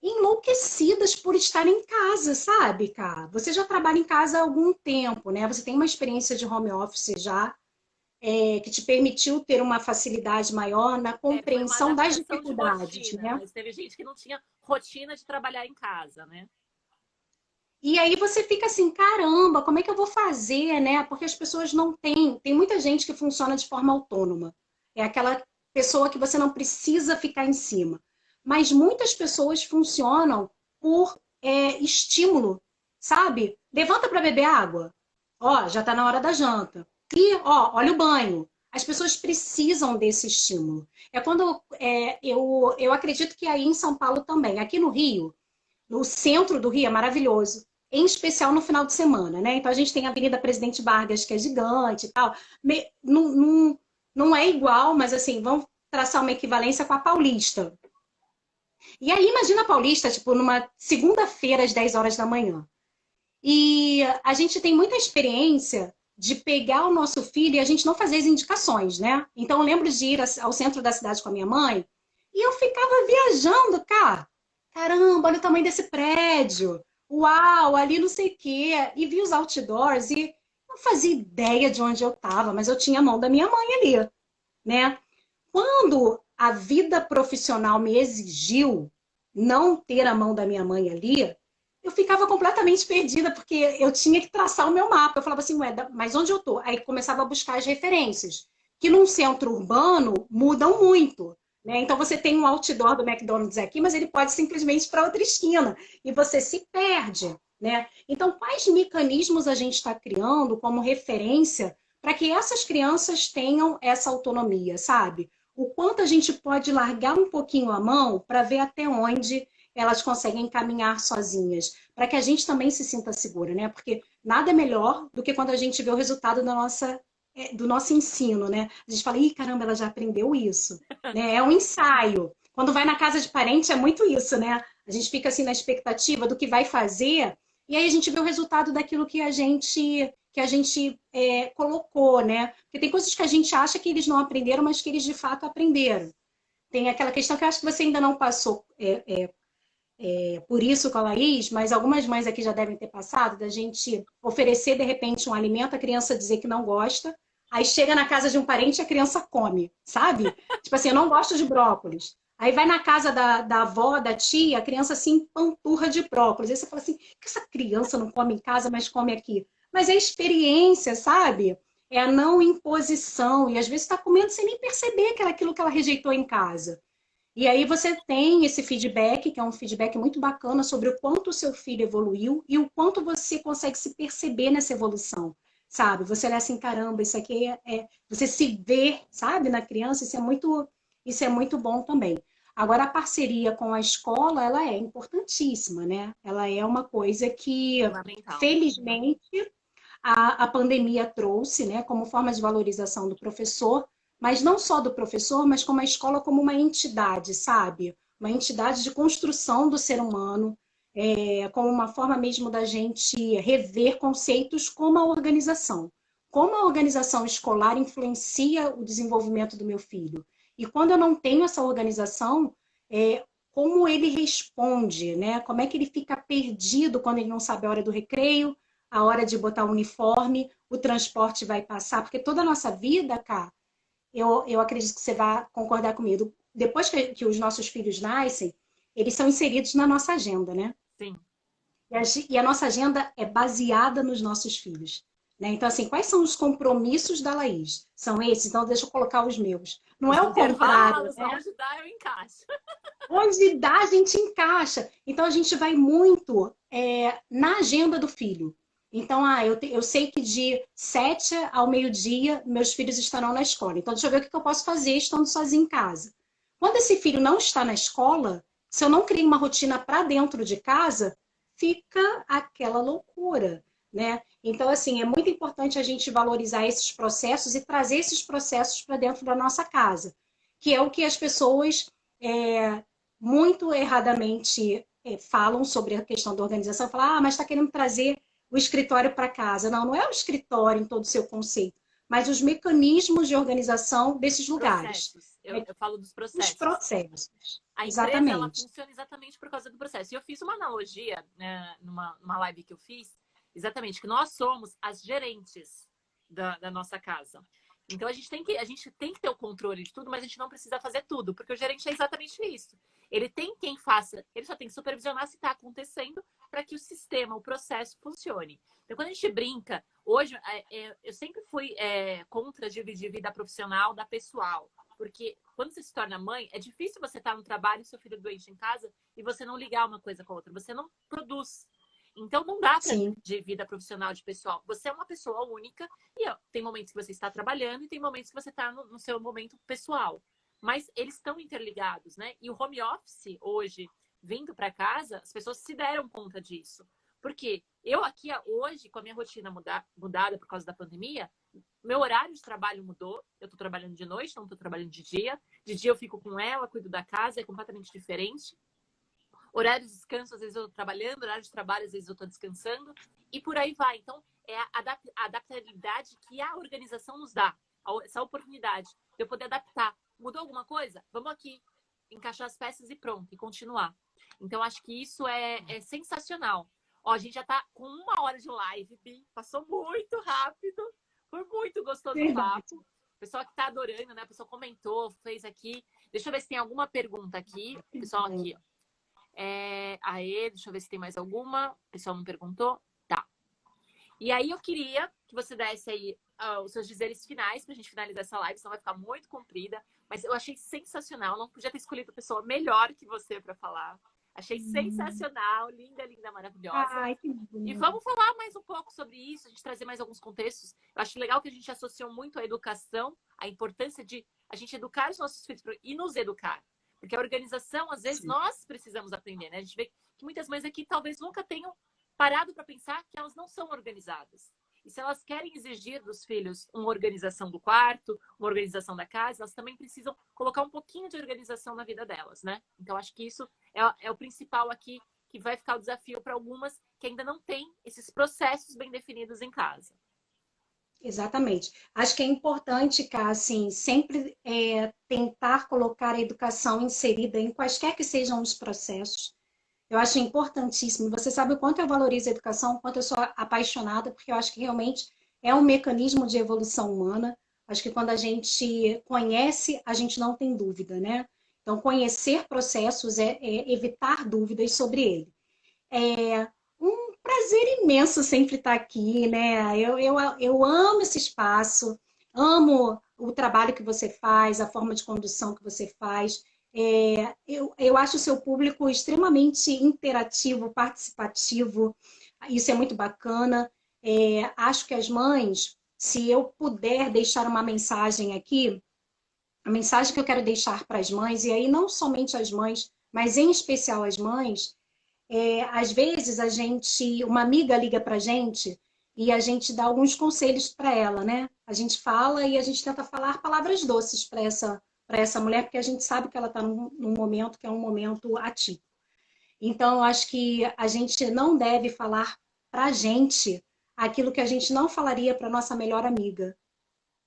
S2: enlouquecidas por estar em casa, sabe, cara? Você já trabalha em casa há algum tempo, né? Você tem uma experiência de home office já, que te permitiu ter uma facilidade maior na
S1: Foi uma
S2: compreensão das
S1: adaptação de
S2: dificuldades,
S1: rotina,
S2: né?
S1: mas teve gente que não tinha rotina de trabalhar em casa, né?
S2: E aí você fica assim, caramba, como é que eu vou fazer, né? Porque as pessoas não têm. Tem muita gente que funciona de forma autônoma. É aquela pessoa que você não precisa ficar em cima. Mas muitas pessoas funcionam por estímulo, sabe? Levanta para beber água. Ó, já está na hora da janta. E, ó, olha o banho. As pessoas precisam desse estímulo. É quando eu acredito que aí em São Paulo também. Aqui no Rio, no centro do Rio é maravilhoso, em especial no final de semana, né? Então a gente tem a Avenida Presidente Vargas, que é gigante e tal. Não é igual, mas assim, vamos traçar uma equivalência com a Paulista. E aí, imagina a Paulista, tipo, numa segunda-feira, às 10 horas da manhã. E a gente tem muita experiência de pegar o nosso filho e a gente não fazer as indicações, né? Então, eu lembro de ir ao centro da cidade com a minha mãe e eu ficava viajando, cara. Caramba, olha o tamanho desse prédio. Uau, ali não sei o quê. E vi os outdoors e não fazia ideia de onde eu estava, mas eu tinha a mão da minha mãe ali. né? Quando a vida profissional me exigiu não ter a mão da minha mãe ali, eu ficava completamente perdida, porque eu tinha que traçar o meu mapa. Eu falava assim, ué, mas onde eu tô? Aí começava a buscar as referências, que num centro urbano mudam muito. Né? Então você tem um outdoor do McDonald's aqui, mas ele pode simplesmente ir para outra esquina e você se perde. Né? Então, quais mecanismos a gente está criando como referência para que essas crianças tenham essa autonomia, sabe? O quanto a gente pode largar um pouquinho a mão para ver até onde elas conseguem caminhar sozinhas, para que a gente também se sinta segura, né? Porque nada é melhor do que quando a gente vê o resultado do nosso ensino, né? A gente fala, ih, caramba, ela já aprendeu isso, né? É um ensaio. Quando vai na casa de parente é muito isso, né? A gente fica assim na expectativa do que vai fazer e aí a gente vê o resultado daquilo que a gente colocou, né? Porque tem coisas que a gente acha que eles não aprenderam, mas que eles de fato aprenderam. Tem aquela questão que eu acho que você ainda não passou por isso com a Laís, mas algumas mães aqui já devem ter passado, da gente oferecer, de repente, um alimento, a criança dizer que não gosta, aí chega na casa de um parente e a criança come, sabe? Tipo assim, eu não gosto de brócolis. Aí vai na casa da avó, da tia, a criança se empanturra de brócolis. Aí você fala assim, que essa criança não come em casa, mas come aqui? Mas é experiência, sabe? É a não imposição. E às vezes está comendo sem nem perceber que era aquilo que ela rejeitou em casa. E aí você tem esse feedback, que é um feedback muito bacana sobre o quanto o seu filho evoluiu e o quanto você consegue se perceber nessa evolução, sabe? Você olha assim, caramba, isso aqui você se vê, sabe, na criança, isso é muito bom também. Agora, a parceria com a escola, ela é importantíssima, né? Ela é uma coisa que,
S1: Fundamental.
S2: felizmente, a pandemia trouxe, né, como forma de valorização do professor, mas não só do professor, mas como a escola como uma entidade, sabe? Uma entidade de construção do ser humano, como uma forma mesmo da gente rever conceitos como a organização. Como a organização escolar influencia o desenvolvimento do meu filho. E quando eu não tenho essa organização, como ele responde, né? Como é que ele fica perdido quando ele não sabe a hora do recreio, a hora de botar o uniforme, o transporte vai passar, porque toda a nossa vida, cá, eu acredito que você vai concordar comigo. Depois que os nossos filhos nascem, eles são inseridos na nossa agenda, né?
S1: Sim.
S2: E a nossa agenda é baseada nos nossos filhos. Né? Então, assim, quais são os compromissos da Laís? São esses, então deixa eu colocar os meus. Não
S1: Os
S2: é o contrário,
S1: intervalos,
S2: né?
S1: onde dá, eu encaixo.
S2: Onde dá, a gente encaixa. Então, a gente vai muito na agenda do filho. Então, eu sei que de 7 ao meio-dia, meus filhos estarão na escola. Então, deixa eu ver o que eu posso fazer estando sozinho em casa. Quando esse filho não está na escola, se eu não crio uma rotina para dentro de casa, fica aquela loucura, né? Então, assim, é muito importante a gente valorizar esses processos e trazer esses processos para dentro da nossa casa, que é o que as pessoas é, muito erradamente falam sobre a questão da organização, falam, mas está querendo trazer o escritório para casa. Não, não é o escritório em todo o seu conceito, mas os mecanismos de organização desses lugares.
S1: Processos. Eu falo dos
S2: Os
S1: processos.
S2: processos.
S1: A empresa, ela
S2: Exatamente.
S1: funciona exatamente por causa do processo. E eu fiz uma analogia, né, numa live que eu fiz, exatamente, que nós somos as gerentes da nossa casa. Então a gente tem que ter o controle de tudo, mas a gente não precisa fazer tudo, porque o gerente é exatamente isso. Ele tem quem faça, ele só tem que supervisionar se está acontecendo para que o sistema, o processo funcione. Então, quando a gente brinca, hoje eu sempre fui contra dividir vida profissional da pessoal. Porque quando você se torna mãe, é difícil você estar no trabalho, seu filho doente em casa, e você não ligar uma coisa com a outra. Você não produz. Então não dá para
S2: Sim.
S1: de vida profissional de pessoal. Você é uma pessoa única e ó, tem momentos que você está trabalhando e tem momentos que você está no seu momento pessoal. Mas eles estão interligados, né? E o home office hoje, vindo para casa, as pessoas se deram conta disso. Porque eu aqui hoje, com a minha rotina mudada por causa da pandemia, meu horário de trabalho mudou. Eu estou trabalhando de noite, não estou trabalhando de dia. De dia eu fico com ela, cuido da casa, é completamente diferente. Horário de descanso, às vezes eu estou trabalhando, horário de trabalho, às vezes eu estou descansando. E por aí vai. Então, é a adaptabilidade que a organização nos dá. Essa oportunidade de eu poder adaptar. Mudou alguma coisa? Vamos aqui encaixar as peças e pronto, e continuar. Então, acho que isso é sensacional. Ó, a gente já está com 1 hora de live, Bi. Passou muito rápido. Foi muito gostoso o
S2: Verdade.
S1: papo. O pessoal que tá adorando, né? O pessoal comentou, fez aqui. Deixa eu ver se tem alguma pergunta aqui. O pessoal aqui, ó. Aê, deixa eu ver se tem mais alguma. O pessoal não perguntou? Tá. E aí eu queria que você desse aí os seus dizeres finais pra gente finalizar essa live, senão vai ficar muito comprida. Mas eu achei sensacional. Não podia ter escolhido pessoa melhor que você para falar. Achei sensacional, linda, linda, maravilhosa.
S2: Ai, que
S1: E
S2: bom.
S1: vamos falar mais um pouco sobre isso, a gente trazer mais alguns contextos. Eu acho legal que a gente associou muito a educação, a importância de a gente educar os nossos filhos e nos educar. Porque a organização, às vezes,
S2: Sim.
S1: nós precisamos aprender, né? A gente vê que muitas mães aqui talvez nunca tenham parado para pensar que elas não são organizadas. E se elas querem exigir dos filhos uma organização do quarto, uma organização da casa, elas também precisam colocar um pouquinho de organização na vida delas, né? Então, acho que isso é o principal aqui, que vai ficar o desafio para algumas que ainda não têm esses processos bem definidos em casa.
S2: Exatamente. Acho que é importante, Cá, assim, sempre tentar colocar a educação inserida em quaisquer que sejam os processos. Eu acho importantíssimo. Você sabe o quanto eu valorizo a educação, o quanto eu sou apaixonada, porque eu acho que realmente é um mecanismo de evolução humana. Acho que quando a gente conhece, a gente não tem dúvida, né? Então, conhecer processos é evitar dúvidas sobre ele. É um prazer imenso sempre estar aqui, né? Eu amo esse espaço, amo o trabalho que você faz, a forma de condução que você faz. Eu acho o seu público extremamente interativo, participativo, isso é muito bacana. Acho que as mães, se eu puder deixar uma mensagem aqui, a mensagem que eu quero deixar para as mães, e aí não somente as mães, mas em especial as mães, às vezes uma amiga liga para a gente e a gente dá alguns conselhos para ela, né? A gente fala e a gente tenta falar palavras doces para essa mulher, porque a gente sabe que ela está num momento que é um momento atípico. Então, eu acho que a gente não deve falar para a gente aquilo que a gente não falaria para nossa melhor amiga,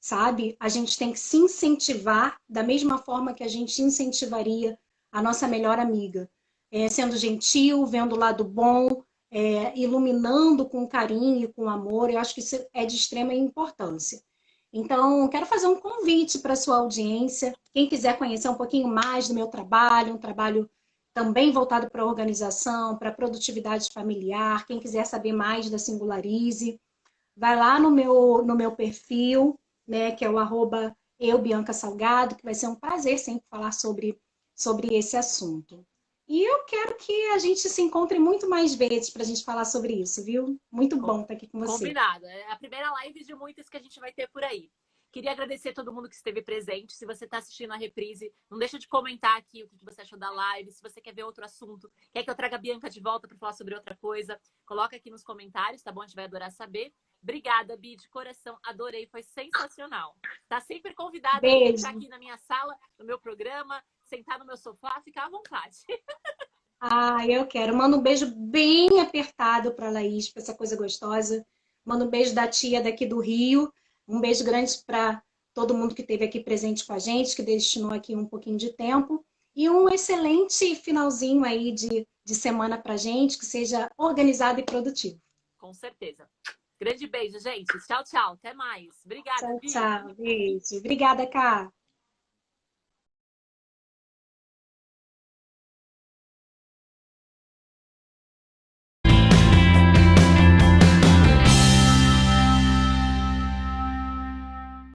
S2: sabe? A gente tem que se incentivar da mesma forma que a gente incentivaria a nossa melhor amiga. Sendo gentil, vendo o lado bom, iluminando com carinho e com amor. Eu acho que isso é de extrema importância. Então, quero fazer um convite para a sua audiência. Quem quiser conhecer um pouquinho mais do meu trabalho, um trabalho também voltado para a organização, para a produtividade familiar, quem quiser saber mais da Singularize, vai lá no meu perfil, né, que é o @eubiancasalgado, que vai ser um prazer sempre falar sobre esse assunto. E eu quero que a gente se encontre muito mais vezes para a gente falar sobre isso, viu? Muito bom estar aqui com você.
S1: Combinado. É a primeira live de muitas que a gente vai ter por aí. Queria agradecer a todo mundo que esteve presente. Se você está assistindo a reprise, não deixa de comentar aqui o que você achou da live. Se você quer ver outro assunto, quer que eu traga a Bianca de volta para falar sobre outra coisa, coloca aqui nos comentários, tá bom? A gente vai adorar saber. Obrigada, Bi, de coração. Adorei, foi sensacional. Tá sempre convidada a entrar aqui na minha sala, no meu programa, sentar no meu sofá, ficar à vontade.
S2: Eu quero. Manda um beijo bem apertado para a Laís, para essa coisa gostosa. Manda um beijo da tia daqui do Rio. Um beijo grande para todo mundo que esteve aqui presente com a gente, que destinou aqui um pouquinho de tempo. E um excelente finalzinho aí de semana para a gente, que seja organizado e produtivo.
S1: Com certeza. Grande beijo, gente. Tchau, tchau. Até mais. Obrigada,
S2: Tchau,
S1: Bi.
S2: tchau. Beijo. Obrigada, Cá.